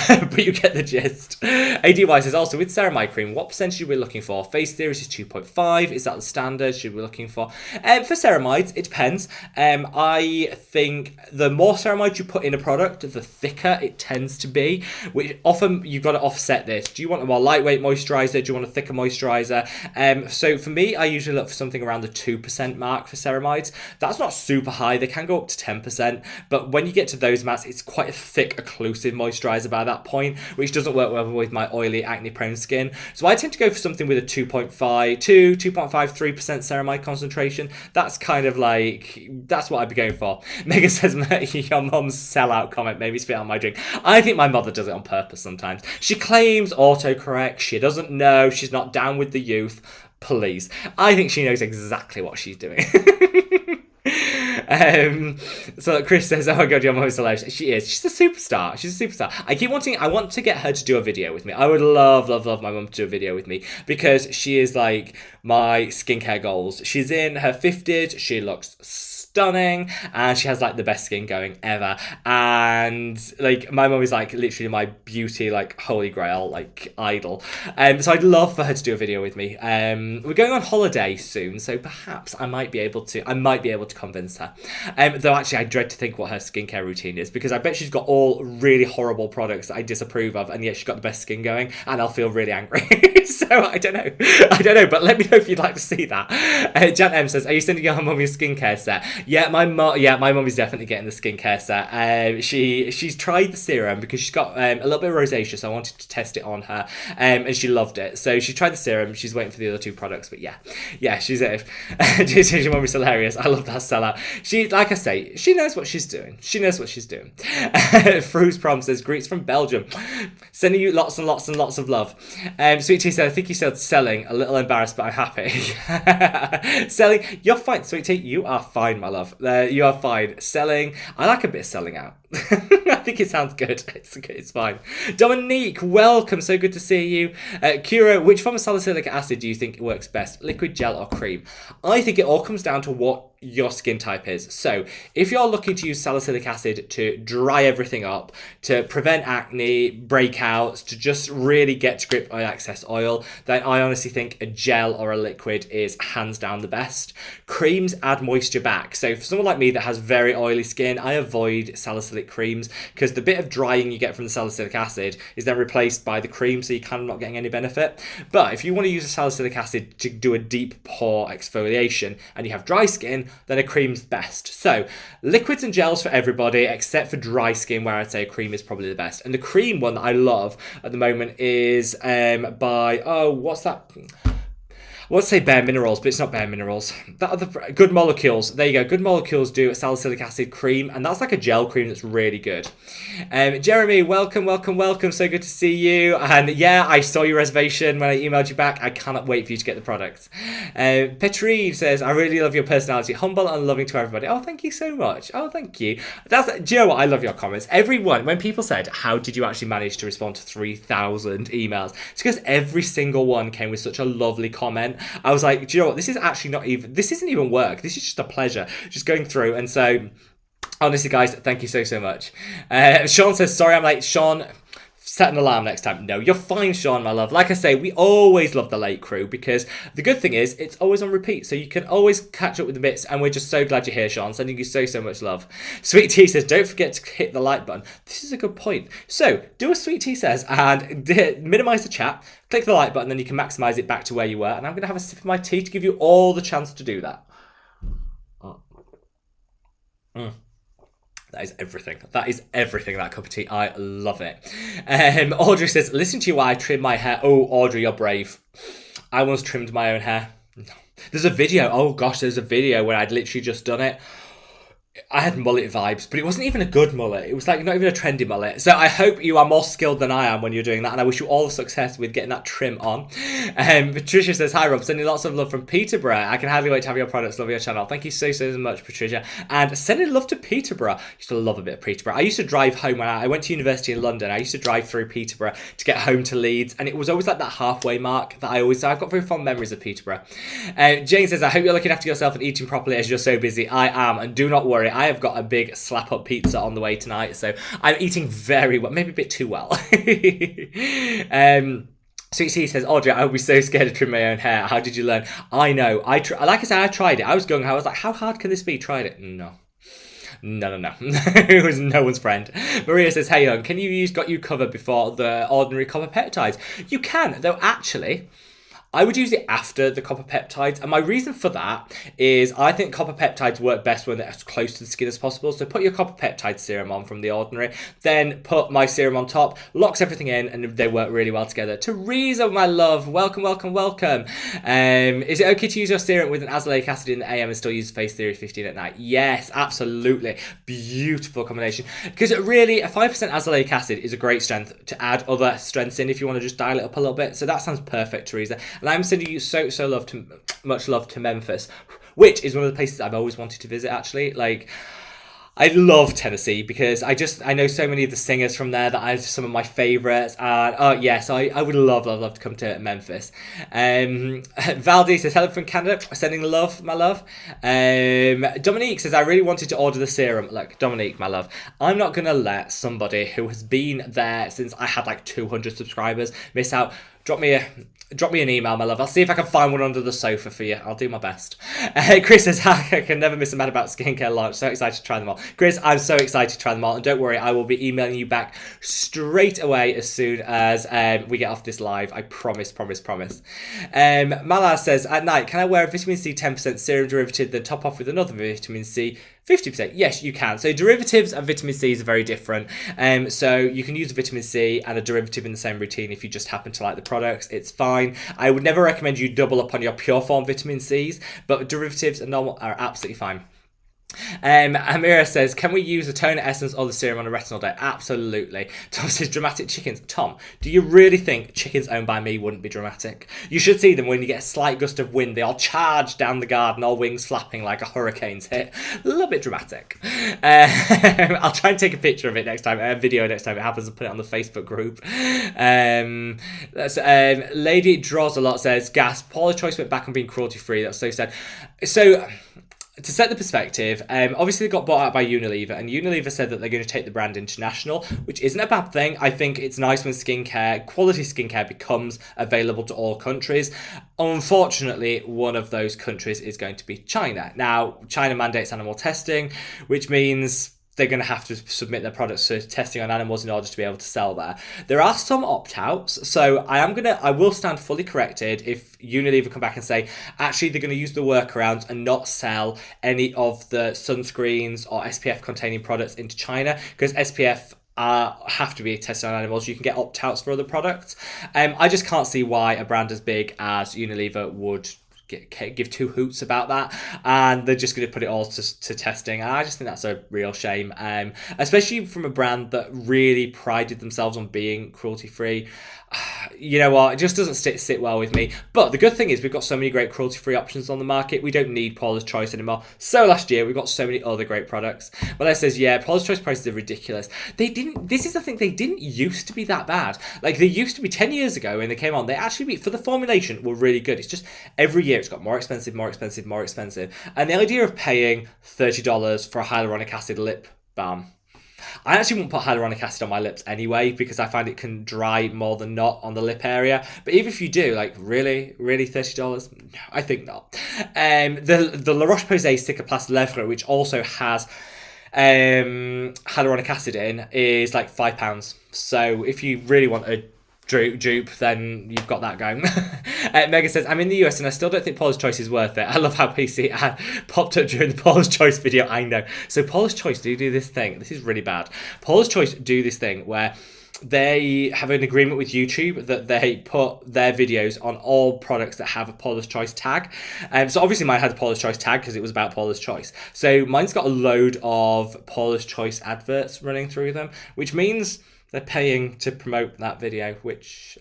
but you get the gist. ADY says, also with ceramide cream, what percentage are we looking for? Phase theories is 2.5. Is that the standard? Should we be looking for? For ceramides, it depends. I think the more ceramides you put in a product, the thicker it tends to be, which often you've got to offset this. Do you want a more lightweight moisturizer? Do you want a thicker moisturizer? So for me, I usually look for something around the 2% mark for ceramides. That's not super high. They can go up to 10%, but when you get to those mats, it's quite a thick, occlusive moisturizer by that point, which doesn't work well with my oily, acne-prone skin. So I tend to go for something with a 2.5, 3% ceramide concentration. That's kind of like, that's what I'd be going for. Megan says, your mum's sellout comment made me spit on my drink. I think my mother does it on purpose sometimes. She claims autocorrect. She doesn't know. She's not down with the youth. Please. I think she knows exactly what she's doing. So Chris says, oh my god, your mum's hilarious. She is. She's a superstar. She's a superstar. I want to get her to do a video with me. I would love my mum to do a video with me because she is like my skincare goals. She's in her 50s. She looks stunning and she has like the best skin going ever, and like my mum is like literally my beauty like holy grail like idol, so I'd love for her to do a video with me. We're going on holiday soon, so perhaps I might be able to convince her, though actually I dread to think what her skincare routine is, because I bet she's got all really horrible products that I disapprove of, and yet she's got the best skin going, and I'll feel really angry. So I don't know, but let me know if you'd like to see that. Jan M says, are you sending your mum your skincare set? Yeah, my mum is definitely getting the skincare set. She's tried the serum because she's got a little bit of rosacea, so I wanted to test it on her, and she loved it. So she tried the serum. She's waiting for the other two products, but yeah, she's it. Your mum is hilarious. I love that sellout. She, like I say, she knows what she's doing. Fru's Prom says, greets from Belgium, sending you lots and lots and lots of love. Sweet Tea said, I think you said selling, a little embarrassed, but I'm happy. Selling, you're fine. Sweet Tea, you are fine, my love. You are fine. Selling, I like a bit of selling out. I think it sounds good. It's fine. Dominique, welcome. So good to see you. Kuro, which form of salicylic acid do you think works best? Liquid, gel, or cream? I think it all comes down to what your skin type is. So if you're looking to use salicylic acid to dry everything up, to prevent acne, breakouts, to just really get to grip on excess oil, then I honestly think a gel or a liquid is hands down the best. Creams add moisture back. So for someone like me that has very oily skin, I avoid salicylic creams because the bit of drying you get from the salicylic acid is then replaced by the cream, so you're kind of not getting any benefit. But if you want to use a salicylic acid to do a deep pore exfoliation and you have dry skin, then a cream's best. So liquids and gels for everybody except for dry skin, where I'd say a cream is probably the best. And the cream one that I love at the moment is by, what's that? I want to say Bare Minerals, but it's not Bare Minerals. That other Good Molecules. There you go. Good Molecules do a salicylic acid cream, and that's like a gel cream that's really good. Jeremy, welcome. So good to see you. And yeah, I saw your reservation when I emailed you back. I cannot wait for you to get the products. Petrine says, I really love your personality. Humble and loving to everybody. Oh, thank you so much. Oh, thank you. Do you know what? I love your comments. Everyone, when people said, how did you actually manage to respond to 3,000 emails? It's because every single one came with such a lovely comment. I was like, do you know what? This isn't even work. This is just a pleasure, just going through. And so, honestly, guys, thank you so much. Sean says, sorry I'm late. Sean, set an alarm next time. No, you're fine, Sean, my love. Like I say, we always love the late crew because the good thing is it's always on repeat, so you can always catch up with the bits, and we're just so glad you're here, Sean. Sending you so much love. Sweet Tea says, don't forget to hit the like button. This is a good point. So, do as Sweet Tea says and minimize the chat, click the like button, then you can maximize it back to where you were, and I'm going to have a sip of my tea to give you all the chance to do that. That is everything. That cup of tea. I love it. Audrey says, listen to you while I trim my hair. Oh, Audrey, you're brave. I once trimmed my own hair. There's a video. Oh, gosh, there's a video where I'd literally just done it. I had mullet vibes, but it wasn't even a good mullet. It was like not even a trendy mullet. So I hope you are more skilled than I am when you're doing that, and I wish you all the success with getting that trim on. Patricia says, hi Rob, sending lots of love from Peterborough. I can hardly wait to have your products, love your channel. Thank you so much, Patricia. And sending love to Peterborough. I used to love a bit of Peterborough. I used to drive home when I went to university in London. I used to drive through Peterborough to get home to Leeds, and it was always like that halfway mark that I've got very fond memories of Peterborough. Jane says, I hope you're looking after yourself and eating properly as you're so busy. I am, and do not worry, I have got a big slap up pizza on the way tonight, so I'm eating very well, maybe a bit too well. Sweet C says, Audrey, I would be so scared to trim my own hair. How did you learn? I know. Like I said, I tried it. I was like, how hard can this be? Tried it. No. It was no one's friend. Maria says, hey, young, can you use Got You Covered before the ordinary copper peptides? You can, though actually, I would use it after the copper peptides, and my reason for that is I think copper peptides work best when they're as close to the skin as possible. So put your copper peptide serum on from the ordinary, then put my serum on top, locks everything in, and they work really well together. Teresa, my love, welcome. Is it okay to use your serum with an azelaic acid in the AM and still use Face Theory 15 at night? Yes, absolutely. Beautiful combination. Because really, a 5% azelaic acid is a great strength to add other strengths in if you want to just dial it up a little bit. So that sounds perfect, Teresa. And I'm sending you so much love to Memphis. which is one of the places I've always wanted to visit, actually. Like, I love Tennessee because I know so many of the singers from there that are some of my favourites. And so I would love to come to Memphis. Valdi says, hello from Canada, sending love, my love. Dominique says, I really wanted to order the serum. Look, Dominique, my love, I'm not going to let somebody who has been there since I had like 200 subscribers miss out. Drop me an email, my love. I'll see if I can find one under the sofa for you. I'll do my best. Chris says, I can never miss a man about skincare launch. So excited to try them all. Chris, I'm so excited to try them all. And don't worry, I will be emailing you back straight away as soon as we get off this live. I promise. Malaz says, at night, can I wear a vitamin C 10% serum derivative, then top off with another vitamin C 50%? Yes, you can. So derivatives and vitamin C's are very different. So you can use a vitamin C and a derivative in the same routine if you just happen to like the products. It's fine. I would never recommend you double up on your pure form vitamin C's, but derivatives and normal are absolutely fine. Amira says, can we use the toner essence or the serum on a retinol day? Absolutely. Tom says, dramatic chickens. Tom, do you really think chickens owned by me wouldn't be dramatic? You should see them when you get a slight gust of wind. They all charge down the garden, all wings flapping like a hurricane's hit. A little bit dramatic. I'll try and take a picture of it next time, a video next time it happens, and put it on the Facebook group. Lady Draws a Lot says, gas, Paula's Choice went back on being cruelty-free. That's so sad. So, to set the perspective, obviously they got bought out by Unilever, and Unilever said that they're going to take the brand international, which isn't a bad thing. I think it's nice when quality skincare becomes available to all countries. Unfortunately, one of those countries is going to be China. Now, China mandates animal testing, which means they're going to have to submit their products to testing on animals in order to be able to sell there. There are some opt-outs, so I will stand fully corrected if Unilever come back and say, actually, they're going to use the workarounds and not sell any of the sunscreens or SPF containing products into China, because SPF have to be tested on animals. You can get opt-outs for other products. I just can't see why a brand as big as Unilever would give two hoots about that, and they're just going to put it all to testing. And I just think that's a real shame, especially from a brand that really prided themselves on being cruelty-free. You know what, it just doesn't sit well with me. But the good thing is we've got so many great cruelty-free options on the market. We don't need Paula's Choice anymore. So last year we got so many other great products. Well, that says, yeah, Paula's Choice prices are ridiculous. This is the thing, they didn't used to be that bad. Like, they used to be 10 years ago when they came on. They actually, for the formulation, were really good. It's just every year it's got more expensive. And the idea of paying $30 for a hyaluronic acid lip balm, I actually won't put hyaluronic acid on my lips anyway, because I find it can dry more than not on the lip area. But even if you do, like, really $30? No, I think not. The La Roche-Posay Cicaplast Lèvres, which also has hyaluronic acid in, is like £5. So if you really want a dupe, then you've got that going. Megan says, I'm in the US and I still don't think Paula's Choice is worth it. I love how PC had popped up during the Paula's Choice video. I know. So Paula's Choice do this thing. This is really bad. Paula's Choice do this thing where they have an agreement with YouTube that they put their videos on all products that have a Paula's Choice tag. So obviously mine had a Paula's Choice tag because it was about Paula's Choice. So mine's got a load of Paula's Choice adverts running through them, which means they're paying to promote that video, which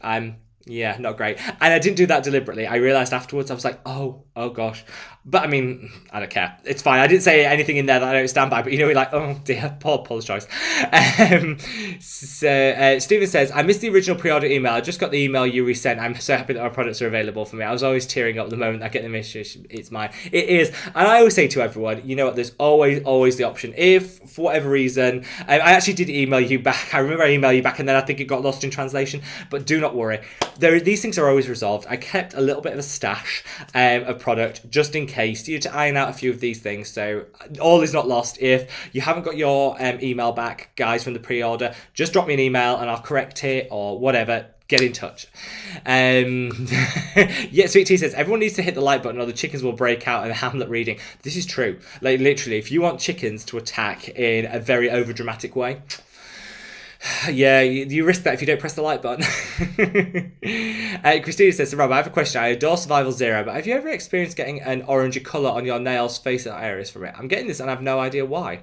yeah, not great. And I didn't do that deliberately. I realised afterwards, I was like, oh gosh. But I mean, I don't care. It's fine. I didn't say anything in there that I don't stand by, but you know, we're like, oh dear, Paula's Choice. Stephen says, I missed the original pre-order email. I just got the email you resent. I'm so happy that our products are available for me. I was always tearing up the moment I get them issued. It's mine. It is. And I always say to everyone, you know what, there's always the option. If, for whatever reason, I actually did email you back. I remember I emailed you back and then I think it got lost in translation. But do not worry. These things are always resolved. I kept a little bit of a stash of product just in case, you to iron out a few of these things. So all is not lost. If you haven't got your email back, guys, from the pre-order, just drop me an email and I'll correct it or whatever. Get in touch. Yeah, Sweet Tea says, everyone needs to hit the like button or the chickens will break out in Hamlet reading. This is true. Like, literally, if you want chickens to attack in a very overdramatic way, yeah, you risk that if you don't press the like button. Christina says, Rob, I have a question. I adore Survival Zero, but have you ever experienced getting an orangey colour on your nails, face, and areas from it? I'm getting this and I have no idea why.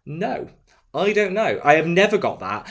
No, I don't know. I have never got that.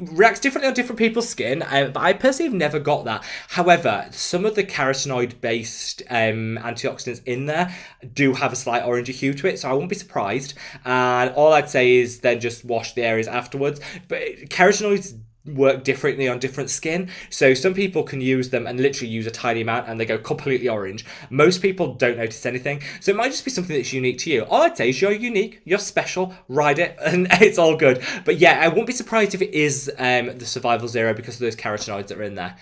Reacts differently on different people's skin, but I personally have never got that. However, some of the carotenoid-based antioxidants in there do have a slight orangey hue to it, so I won't be surprised. And all I'd say is then just wash the areas afterwards. But carotenoids work differently on different skin, so some people can use them and literally use a tiny amount and they go completely orange. Most people don't notice anything, so it might just be something that's unique to you. All I'd say is you're unique, you're special, ride it, and it's all good. But yeah, I won't be surprised if it is the Survival Zero because of those carotenoids that are in there.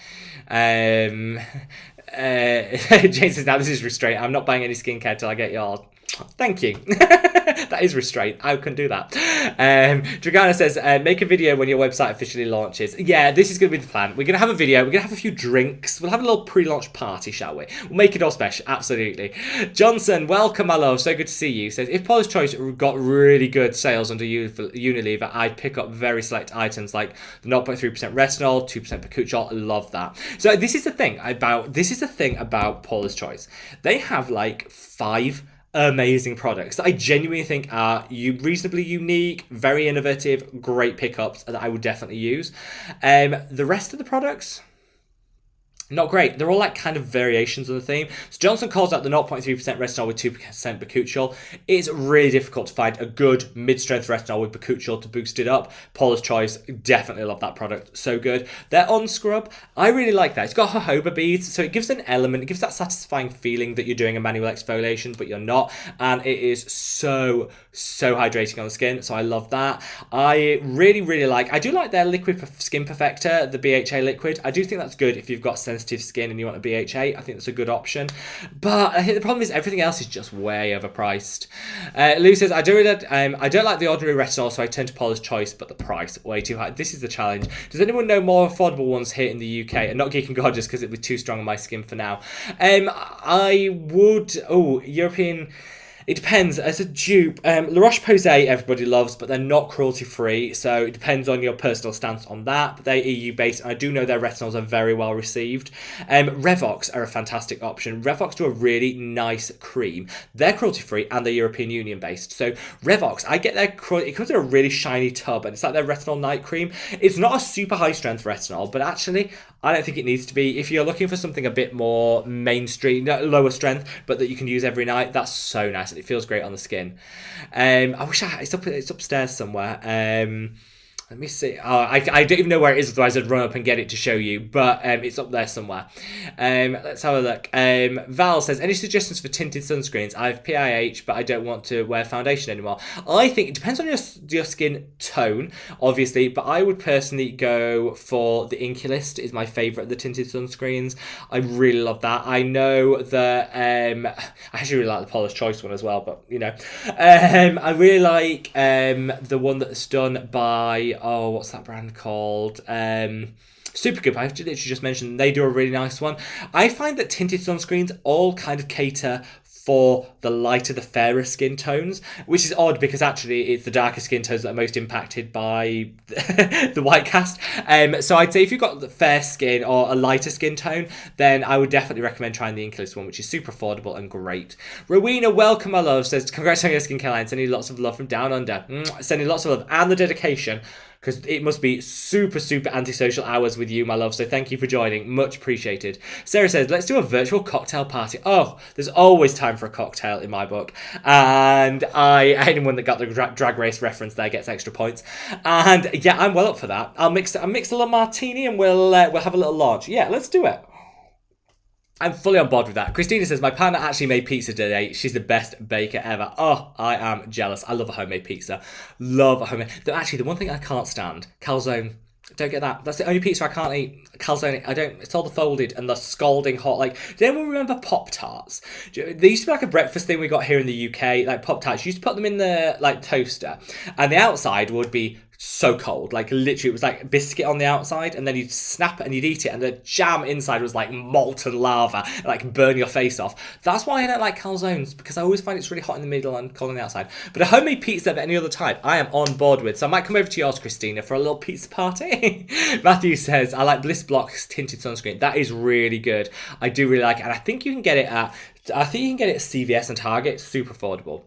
James says, now this is restraint. I'm not buying any skincare till I get yours. Thank you. That is restraint. I can do that. Dragana says, make a video when your website officially launches. Yeah, this is going to be the plan. We're going to have a video. We're going to have a few drinks. We'll have a little pre-launch party, shall we? We'll make it all special. Absolutely. Johnson, welcome, my love. So good to see you. Says, if Paula's Choice got really good sales under Unilever, I'd pick up very select items like the 0.3% retinol, 2% bakuchiol. I love that. So this is the thing about Paula's Choice. They have like 5 amazing products that I genuinely think are reasonably unique, very innovative, great pickups that I would definitely use. The rest of the products, not great. They're all like kind of variations of the theme. So Johnson calls out the 0.3% retinol with 2% bakuchiol. It's really difficult to find a good mid-strength retinol with bakuchiol to boost it up. Paula's Choice, definitely love that product. So good. Their On Scrub, I really like that. It's got jojoba beads, so it gives an element, it gives that satisfying feeling that you're doing a manual exfoliation, but you're not. And it is so hydrating on the skin, so I love that. I really like, I do like their liquid skin perfector, the BHA liquid. I do think that's good if you've got sensitive skin and you want a BHA. I think that's a good option, but I think the problem is everything else is just way overpriced. Lou says, I don't like the ordinary retinol, so I turn to Paula's Choice, but the price way too high. This is the challenge. Does anyone know more affordable ones here in the UK? And not Geek and Gorgeous because it was too strong on my skin for now. I would, European. It depends. As a dupe, La Roche-Posay everybody loves, but they're not cruelty-free, so it depends on your personal stance on that. But they're EU-based, and I do know their retinols are very well received. Revox are a fantastic option. Revox do a really nice cream. They're cruelty-free, and they're European Union-based. So Revox, I get their, it comes in a really shiny tub, and it's like their retinol night cream. It's not a super high-strength retinol, but actually, I don't think it needs to be. If you're looking for something a bit more mainstream, lower strength, but that you can use every night, that's so nice. It feels great on the skin. I wish it's upstairs somewhere. Let me see. Oh, I don't even know where it is, otherwise I'd run up and get it to show you. But it's up there somewhere. Let's have a look. Val says, any suggestions for tinted sunscreens? I have PIH, but I don't want to wear foundation anymore. I think it depends on your skin tone, obviously, but I would personally go for the Inculist is my favourite of the tinted sunscreens. I really love that. I know that I actually really like the Paula's Choice one as well, but you know. I really like the one that's done by what's that brand called? Supergoop, I've literally just mentioned, they do a really nice one. I find that tinted sunscreens all kind of cater for the lighter, the fairer skin tones, which is odd because actually it's the darker skin tones that are most impacted by the white cast. So I'd say if you've got the fair skin or a lighter skin tone, then I would definitely recommend trying the Inculist one, which is super affordable and great. Rowena, welcome, my love, says, congrats on your skincare line, sending lots of love from down under. Sending lots of love and the dedication, because it must be super antisocial hours with you, my love, so thank you for joining. Much appreciated. Sarah says, let's do a virtual cocktail party. Oh, there's always time for a cocktail in my book. And anyone that got the drag race reference there gets extra points. And yeah, I'm well up for that. I'll mix a little martini and we'll have a little launch. Yeah, let's do it. I'm fully on board with that. Christina says, my partner actually made pizza today. She's the best baker ever. Oh, I am jealous. I love a homemade pizza. Love a homemade. Actually, the one thing I can't stand, calzone. Don't get that. That's the only pizza I can't eat. Calzone. I don't. It's all the folded and the scalding hot. Like, does anyone remember Pop-Tarts? They used to be like a breakfast thing we got here in the UK. Like Pop-Tarts. You used to put them in the toaster, and the outside would be so cold, like literally it was like biscuit on the outside, and then you'd snap it and you'd eat it, and the jam inside was like molten lava, like burn your face off. That's why I don't like calzones, because I always find it's really hot in the middle and cold on the outside. But a homemade pizza of any other type, I am on board with. So I might come over to yours, Christina, for a little pizza party. Matthew says, I like Bliss Block's tinted sunscreen. That is really good. I do really like it, and I think you can get it at CVS and Target. It's super affordable.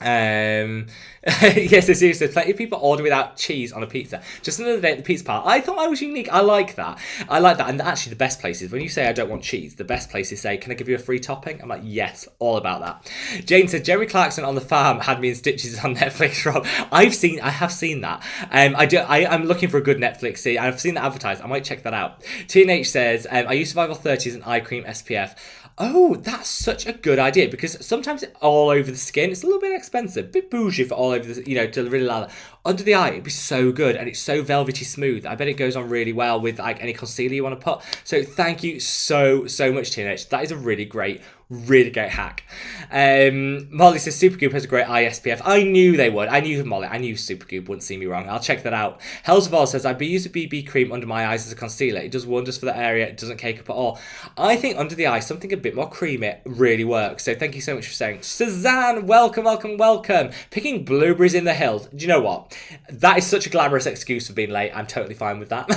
Yes, so seriously, plenty of people order without cheese on a pizza. Just another day at the pizza park. I thought I was unique. I like that. I like that. And actually, the best places, when you say I don't want cheese, the best places say, can I give you a free topping? I'm like, yes, all about that. Jane said, Jeremy Clarkson on the farm had me in stitches on Netflix. Rob, I have seen that. I'm looking for a good Netflix. See, I've seen that advertised. I might check that out. TNH says, I use Survival 30s and eye cream SPF. Oh, that's such a good idea, because sometimes it's all over the skin. It's a little bit expensive, a bit bougie for all over the, to really lather. Under the eye, it'd be so good, and it's so velvety smooth. I bet it goes on really well with like any concealer you want to put. So thank you so much, TNH. That is a really great hack. Molly says Supergoop has a great eye SPF. I knew they would. I knew Supergoop wouldn't see me wrong. I'll check that out. Hells of All says, I use a BB cream under my eyes as a concealer. It does wonders for that area. It doesn't cake up at all. I think under the eye, something a bit more creamy really works. So thank you so much for saying. Suzanne, welcome. Picking blueberries in the hills. Do you know what? That is such a glamorous excuse for being late. I'm totally fine with that.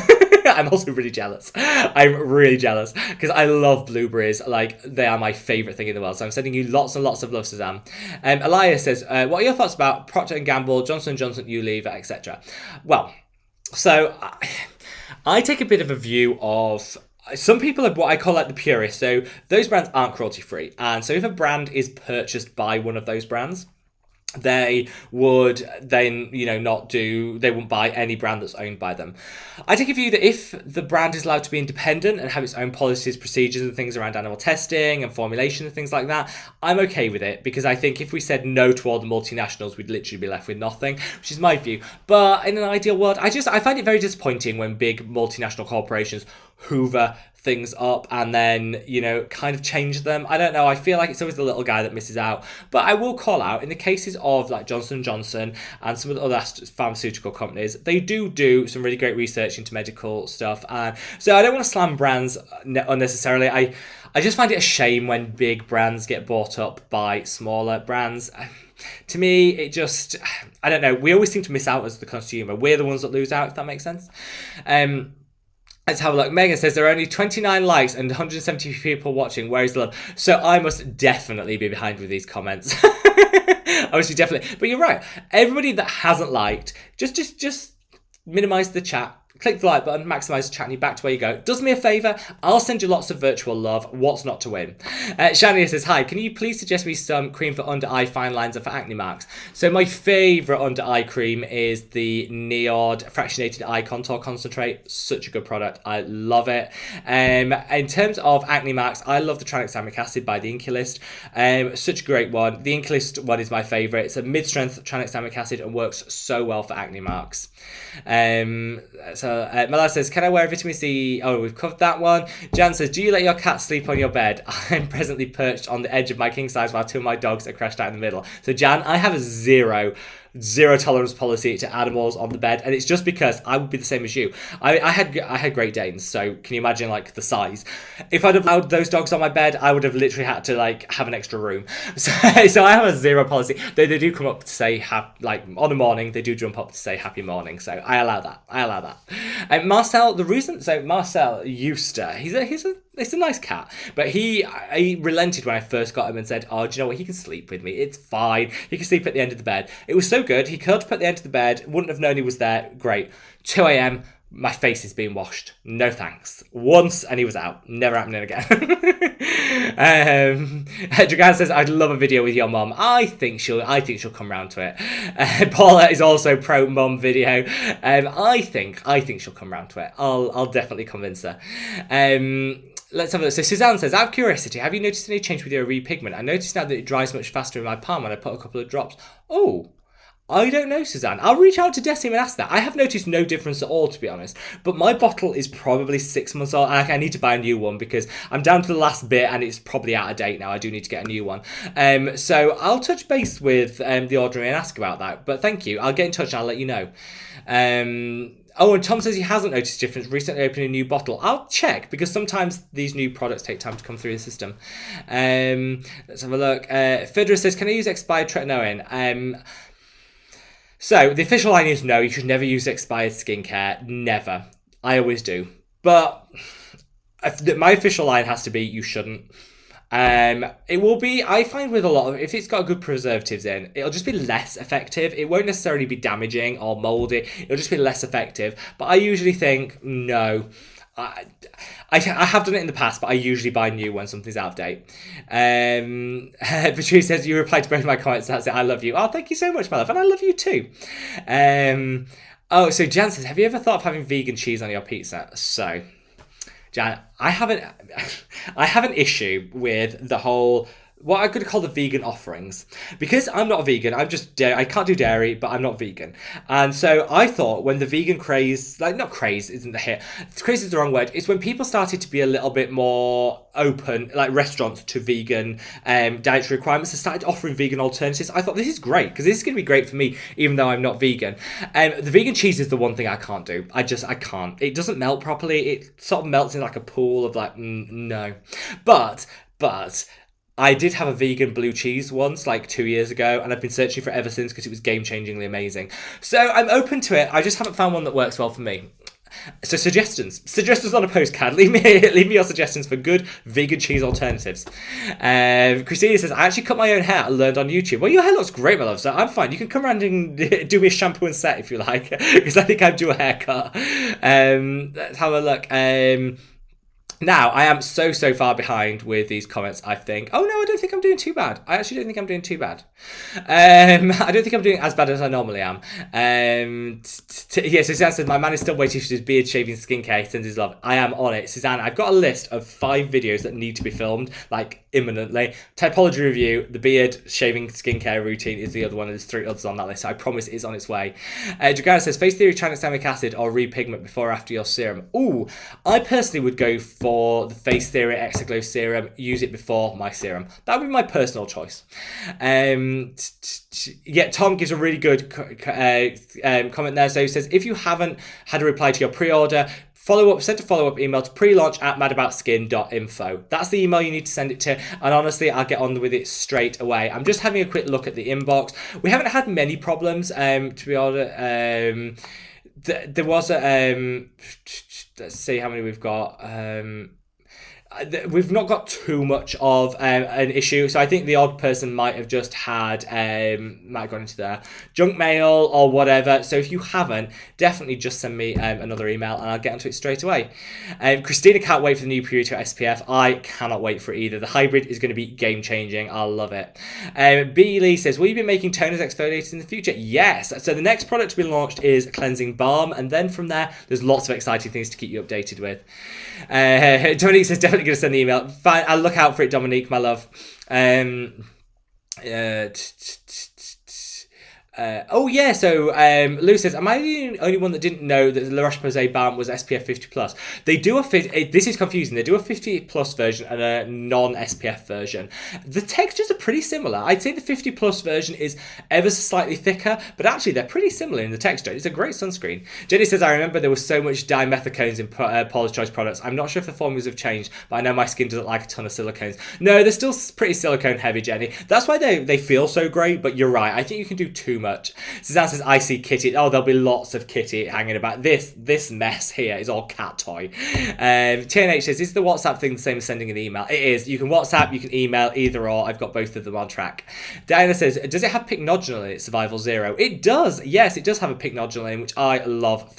I'm also really jealous. I'm really jealous because I love blueberries. Like, they are my favourite thing in the world. So I'm sending you lots and lots of love, Suzanne. Elias says, what are your thoughts about Procter & Gamble, Johnson & Johnson, Unilever, etc.? Well, so I take a bit of a view of... Some people are what I call like the purists. So those brands aren't cruelty-free. And so if a brand is purchased by one of those brands, they would then, they won't buy any brand that's owned by them. I take a view that if the brand is allowed to be independent and have its own policies, procedures and things around animal testing and formulation and things like that, I'm okay with it, because I think if we said no to all the multinationals, we'd literally be left with nothing, which is my view. But in an ideal world, I find it very disappointing when big multinational corporations hoover things up and then, kind of change them. I don't know. I feel like it's always the little guy that misses out. But I will call out, in the cases of like Johnson & Johnson and some of the other pharmaceutical companies, they do some really great research into medical stuff. And so I don't want to slam brands unnecessarily. I just find it a shame when big brands get bought up by smaller brands. To me, it just, I don't know. We always seem to miss out as the consumer. We're the ones that lose out, if that makes sense. Let's have a look. Megan says, there are only 29 likes and 170 people watching. Where is the love? So I must definitely be behind with these comments. Obviously, definitely. But you're right. Everybody that hasn't liked, just minimize the chat. Click the like button, maximise the chat, and you're back to where you go. Does me a favour, I'll send you lots of virtual love. What's not to win? Shania says, hi, can you please suggest me some cream for under eye fine lines and for acne marks? So my favourite under eye cream is the Neod Fractionated Eye Contour Concentrate. Such a good product. I love it. In terms of acne marks, I love the tranexamic acid by the Inculist. Such a great one. The Inculist one is my favourite. It's a mid-strength tranexamic acid and works so well for acne marks. Mala says, can I wear vitamin C? Oh, we've covered that one. Jan says, do you let your cat sleep on your bed? I'm presently perched on the edge of my king size while two of my dogs are crashed out in the middle. So Jan, I have a zero tolerance policy to animals on the bed, and it's just because I would be the same as you. I had Great Danes, so can you imagine like the size? If I'd have allowed those dogs on my bed, I would have literally had to like have an extra room. So I have a zero policy. They do come up to say on the morning, they do jump up to say happy morning. So I allow that. And Marcel, Marcel Euster, he's a nice cat, but he relented when I first got him and said, oh, do you know what? He can sleep with me. It's fine. He can sleep at the end of the bed. It was so good. He curled up at the end of the bed. Wouldn't have known he was there. Great. 2 a.m. My face is being washed. No thanks. Once and he was out. Never happening again. Dragan says, I'd love a video with your mum. I think she'll come round to it. Paula is also pro mum video. I think she'll come round to it. I'll definitely convince her. Let's have a look. So Suzanne says, out of curiosity, have you noticed any change with your repigment? I noticed now that it dries much faster in my palm when I put a couple of drops. Oh, I don't know, Suzanne. I'll reach out to Decim and ask that. I have noticed no difference at all, to be honest. But my bottle is probably 6 months old. And I need to buy a new one because I'm down to the last bit and it's probably out of date now. I do need to get a new one. So I'll touch base with the ordinary and ask about that. But thank you. I'll get in touch and I'll let you know. Oh, and Tom says he hasn't noticed a difference. Recently opened a new bottle. I'll check because sometimes these new products take time to come through the system. Let's have a look. Fidra says, can I use expired tretinoin? So the official line is no, you should never use expired skincare. Never. I always do. But my official line has to be you shouldn't. It will be, I find with a lot of, if it's got good preservatives in, it'll just be less effective. It won't necessarily be damaging or moldy. It'll just be less effective. But I usually think, no. I have done it in the past, but I usually buy new when something's out of date. Patrice says, you replied to both my comments. That's it. I love you. Oh, thank you so much, my love. And I love you too. Oh, so Jan says, have you ever thought of having vegan cheese on your pizza? So, Jan, I have an issue with the whole, what I could call the vegan offerings, because I'm not a vegan. I can't do dairy, but I'm not vegan. And so I thought when the vegan craze, like, not craze isn't the hit, craze is the wrong word. It's when people started to be a little bit more open, like restaurants, to vegan dietary requirements and started offering vegan alternatives. I thought, this is great, because this is going to be great for me, even though I'm not vegan. The vegan cheese is the one thing I can't do. I can't. It doesn't melt properly. It sort of melts in like a pool of like, no. But I did have a vegan blue cheese once, like 2 years ago, and I've been searching for it ever since because it was game-changingly amazing. So I'm open to it. I just haven't found one that works well for me. So suggestions on a postcard. Leave me your suggestions for good vegan cheese alternatives. Christina says, I actually cut my own hair. I learned on YouTube. Well, your hair looks great, my love, so I'm fine. You can come around and do me a shampoo and set if you like, because I think I'd do a haircut. Let's have a look. Now, I am so far behind with these comments, I think. Oh, no, I don't think I'm doing too bad. I actually don't think I'm doing too bad. I don't think I'm doing as bad as I normally am. So Suzanne says, my man is still waiting for his beard shaving skincare. He sends his love. I am on it. Suzanne, I've got a list of 5 videos that need to be filmed, like, imminently. Typology review, the beard shaving skincare routine is the other one. There's 3 others on that list, so I promise it is on its way. Dragana says, face theory, tranexamic acid, or repigment before or after your serum. Ooh, I personally would go for the face theory Exaglow serum. Use it before my serum. That would be my personal choice. Yeah, Tom gives a really good comment there. So he says, if you haven't had a reply to your pre-order, send a follow-up email to prelaunch@madaboutskin.info. That's the email you need to send it to, and honestly, I'll get on with it straight away. I'm just having a quick look at the inbox. We haven't had many problems, to be honest. There was a, let's see how many we've got. We've not got too much of an issue, so I think the odd person might have just had might have gone into their junk mail or whatever. So if you haven't, definitely just send me another email and I'll get onto it straight away. Christina can't wait for the new Purito SPF. I cannot wait for it either. The hybrid is going to be game changing. I'll love it. B. Lee says, will you be making toners exfoliators in the future? Yes. So the next product to be launched is a cleansing balm, and then from there there's lots of exciting things to keep you updated with. Dominique says, definitely going to send the email. Fine, I'll look out for it, Dominique, my love. Oh yeah, so Lou says, am I the only one that didn't know that the La Roche-Posay balm was SPF 50+? They do this is confusing, they do a 50+ version and a non-SPF version. The textures are pretty similar. I'd say the 50+ version is ever so slightly thicker, but actually they're pretty similar in the texture. It's a great sunscreen. Jenny says, I remember there was so much dimethicones in Paula's Choice products. I'm not sure if the formulas have changed, but I know my skin doesn't like a ton of silicones. No, they're still pretty silicone heavy, Jenny. That's why they feel so great, but you're right. I think you can do too much. Suzanne says, I see kitty. Oh, there'll be lots of kitty hanging about. This mess here is all cat toy. TNH says, is the WhatsApp thing the same as sending an email? It is. You can WhatsApp, you can email, either or. I've got both of them on track. Diana says, does it have pycnogenol in it, Survival Zero? It does. Yes, it does have a pycnogenol in, which I love.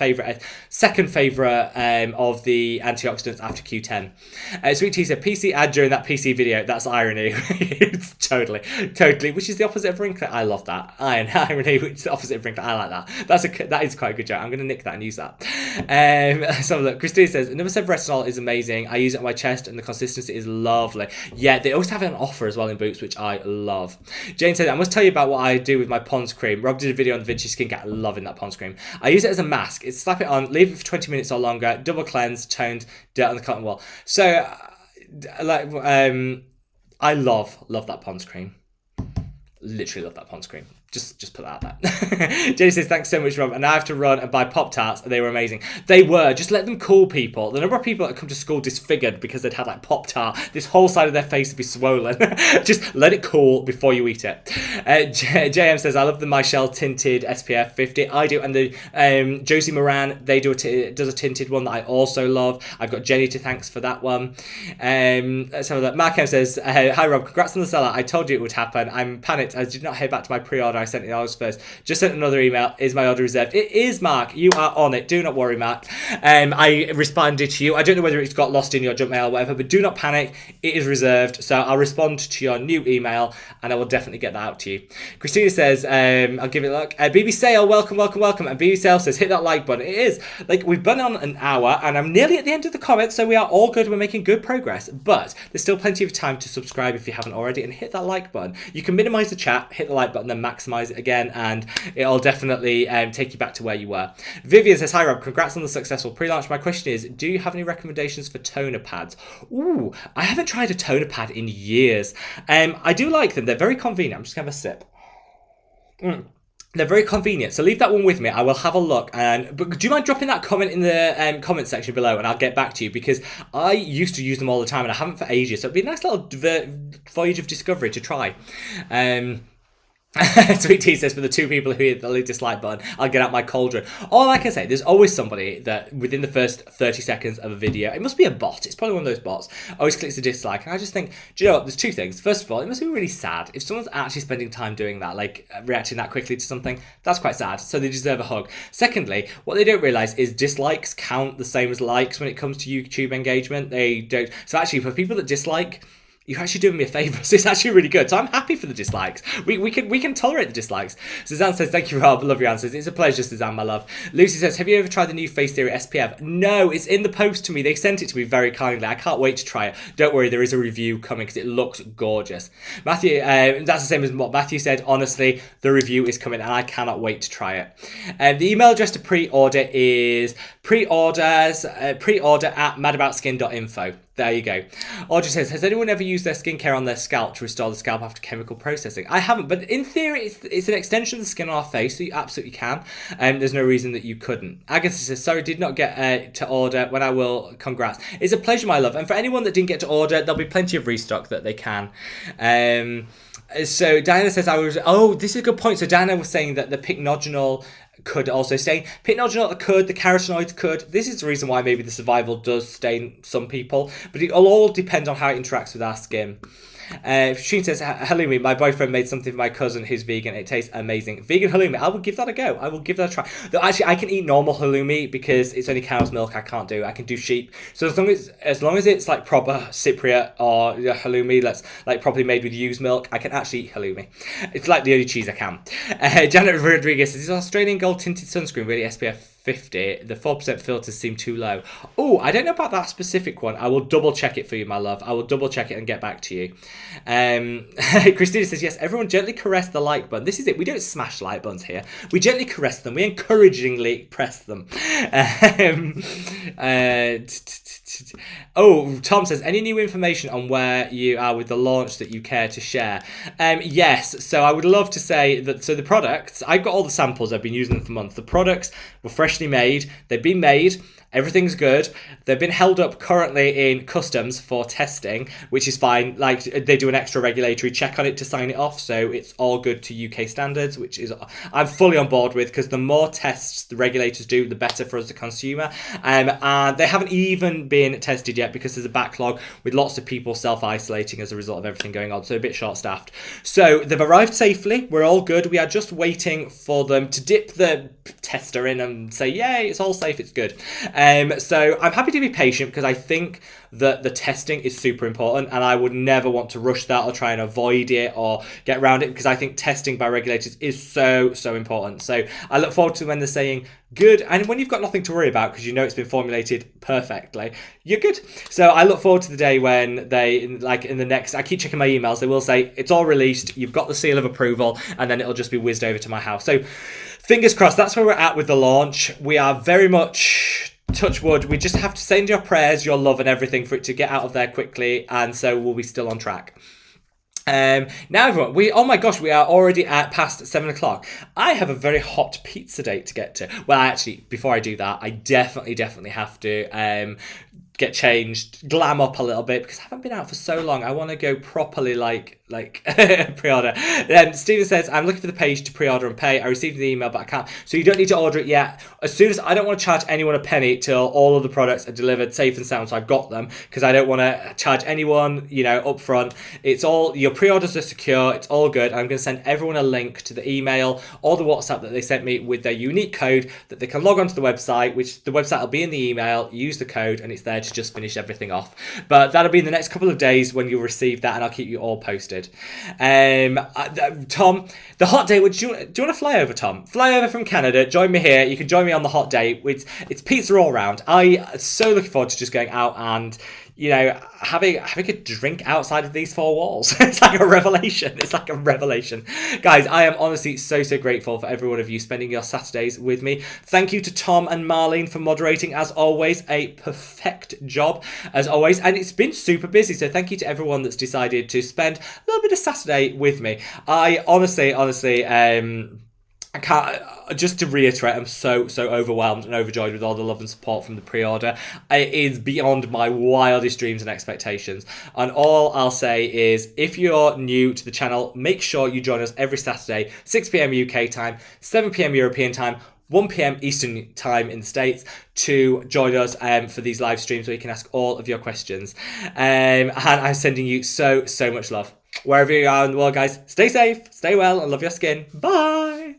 Second favourite of the antioxidants after Q10. Sweet Tea said, PC ad during that PC video. That's irony. It's totally. Which is the opposite of wrinkle. I love that. Irony, which is the opposite of wrinkle. I like that. That is quite a good joke. I'm going to nick that and use that. So look, Christine says, number 7 retinol is amazing. I use it on my chest and the consistency is lovely. Yeah, they always have it on offer as well in Boots, which I love. Jane said, I must tell you about what I do with my Pond's cream. Rob did a video on the Vinci Skincare. Loving that Pond's cream. I use it as a mask. It's slap it on, leave it for 20 minutes or longer, double cleanse, toned, dirt on the cotton wool. So, I love that Pond's cream. Literally love that Pond's cream. Just put that out there. Jenny says, thanks so much, Rob. And I have to run and buy Pop-Tarts. They were amazing. They were. Just let them cool, people. The number of people that come to school disfigured because they'd had like Pop-Tart, this whole side of their face would be swollen. Just let it cool before you eat it. JM says, I love the Michelle tinted SPF 50. I do. And the Josie Moran, they does a tinted one that I also love. I've got Jenny to thanks for that one. Let's have a look. Mark M says, hi Rob, congrats on the sellout. I told you it would happen. I'm panicked. I did not hear back to my pre-order. I sent it hours first. Just sent another email. Is my order reserved? It is, Mark. You are on it. Do not worry, Mark. I responded to you. I don't know whether it's got lost in your junk mail or whatever, but do not panic. It is reserved. So I'll respond to your new email and I will definitely get that out to you. Christina says, I'll give it a look. BB Sale, welcome. And BB Sale says, hit that like button. It is. Like, we've been on an hour and I'm nearly at the end of the comments, so we are all good. We're making good progress, but there's still plenty of time to subscribe if you haven't already and hit that like button. You can minimize the chat, hit the like button, then maximize it again, and it'll definitely take you back to where you were. Vivian says, hi Rob, congrats on the successful pre-launch. My question is, do you have any recommendations for toner pads? Ooh, I haven't tried a toner pad in years. I do like them. They're very convenient. I'm just gonna have a sip. They're very convenient, so leave that one with me. I will have a look. But do you mind dropping that comment in the comment section below, and I'll get back to you, because I used to use them all the time and I haven't for ages. So it'd be a nice little voyage of discovery to try. Sweet Tea says, for the two people who hit the dislike button, I'll get out my cauldron. All I can say, there's always somebody that within the first 30 seconds of a video, it must be a bot, it's probably one of those bots, always clicks the dislike. And I just think, do you know what, there's two things. First of all, it must be really sad if someone's actually spending time doing that, like reacting that quickly to something. That's quite sad, so they deserve a hug. Secondly, what they don't realise is dislikes count the same as likes when it comes to YouTube engagement. They don't. So actually, for people that dislike, you're actually doing me a favour, so it's actually really good. So I'm happy for the dislikes. We can tolerate the dislikes. Suzanne says, thank you, Rob. Love your answers. It's a pleasure, Suzanne, my love. Lucy says, have you ever tried the new Face Theory SPF? No, it's in the post to me. They sent it to me very kindly. I can't wait to try it. Don't worry, there is a review coming because it looks gorgeous. Matthew, that's the same as what Matthew said. Honestly, the review is coming and I cannot wait to try it. The email address to pre-order is pre-order at madaboutskin.info. There you go. Audrey says, has anyone ever used their skincare on their scalp to restore the scalp after chemical processing? I haven't, but in theory, it's an extension of the skin on our face, so you absolutely can. There's no reason that you couldn't. Agatha says, sorry, did not get to order. When I will, congrats. It's a pleasure, my love. And for anyone that didn't get to order, there'll be plenty of restock that they can. So Diana says, this is a good point. So Diana was saying that the pycnogenol could also stain. Pycnogenol could, the carotenoids could. This is the reason why maybe the survival does stain some people, but it'll all depend on how it interacts with our skin. She says, halloumi, my boyfriend made something for my cousin who's vegan. It tastes amazing. Vegan halloumi, I will give that a go. I will give that a try. Though actually, I can eat normal halloumi because it's only cow's milk. I can't do. I can do sheep. So as long as it's like proper Cypriot or halloumi that's like properly made with ewe's milk, I can actually eat halloumi. It's like the only cheese I can. Janet Rodriguez says, is Australian gold tinted sunscreen really SPF 50? The 4% filters seem too low. Oh, I don't know about that specific one. I will double check it for you, my love. I will double check it and get back to you. Christina says, yes, everyone gently caress the like button. This is it. We don't smash like buttons here. We gently caress them. We encouragingly press them. Tom says, any new information on where you are with the launch that you care to share? Yes, so I would love to say that, so the products, I've got all the samples, I've been using them for months. The products were freshly made, they've been made, everything's good. They've been held up currently in customs for testing, which is fine. Like, they do an extra regulatory check on it to sign it off, so it's all good to UK standards, which is I'm fully on board with, because the more tests the regulators do, the better for us, the consumer. And they haven't even been tested yet because there's a backlog with lots of people self-isolating as a result of everything going on, so a bit short-staffed. So they've arrived safely. We're all good. We are just waiting for them to dip the tester in and say, yay, it's all safe, it's good. So I'm happy to be patient, because I think that the testing is super important, and I would never want to rush that or try and avoid it or get around it, because I think testing by regulators is so important. So I look forward to when they're saying good, and when you've got nothing to worry about because you know it's been formulated perfectly, you're good. So I look forward to the day when they, like in the next, I keep checking my emails, they will say it's all released, you've got the seal of approval, and then it'll just be whizzed over to my house. So fingers crossed, that's where we're at with the launch. We are very much, touch wood, we just have to send your prayers, your love and everything for it to get out of there quickly, and so we'll be still on track. Now everyone, oh my gosh, we are already at past 7 o'clock. I have a very hot pizza date to get to. Well, actually, before I do that, I definitely have to get changed, glam up a little bit, because I haven't been out for so long. I want to go properly like pre-order. Then Stephen says, I'm looking for the page to pre-order and pay. I received the email, but I can't. So you don't need to order it yet. As soon as, I don't want to charge anyone a penny till all of the products are delivered safe and sound, so I've got them, because I don't want to charge anyone, you know, up front. It's all, your pre-orders are secure, it's all good. I'm going to send everyone a link to the email or the WhatsApp that they sent me with their unique code that they can log onto the website, which the website will be in the email, use the code, and it's there to just finish everything off. But that'll be in the next couple of days when you'll receive that, and I'll keep you all posted. Tom, the hot day, do you want to fly over, Tom? Fly over from Canada, join me here. You can join me on the hot day. It's pizza all round. I'm so looking forward to just going out and, you know, having a drink outside of these four walls. It's like a revelation. It's like a revelation. Guys, I am honestly so grateful for every one of you spending your Saturdays with me. Thank you to Tom and Marlene for moderating, as always. A perfect job, as always. And it's been super busy, so thank you to everyone that's decided to spend a little bit of Saturday with me. I honestly, I can't, just to reiterate, I'm so overwhelmed and overjoyed with all the love and support from the pre-order. It is beyond my wildest dreams and expectations. And all I'll say is, if you're new to the channel, make sure you join us every Saturday, 6 p.m. UK time, 7 p.m. European time, 1 p.m. Eastern time in the States, to join us for these live streams where you can ask all of your questions. And I'm sending you so much love. Wherever you are in the world, guys, stay safe, stay well, and love your skin. Bye!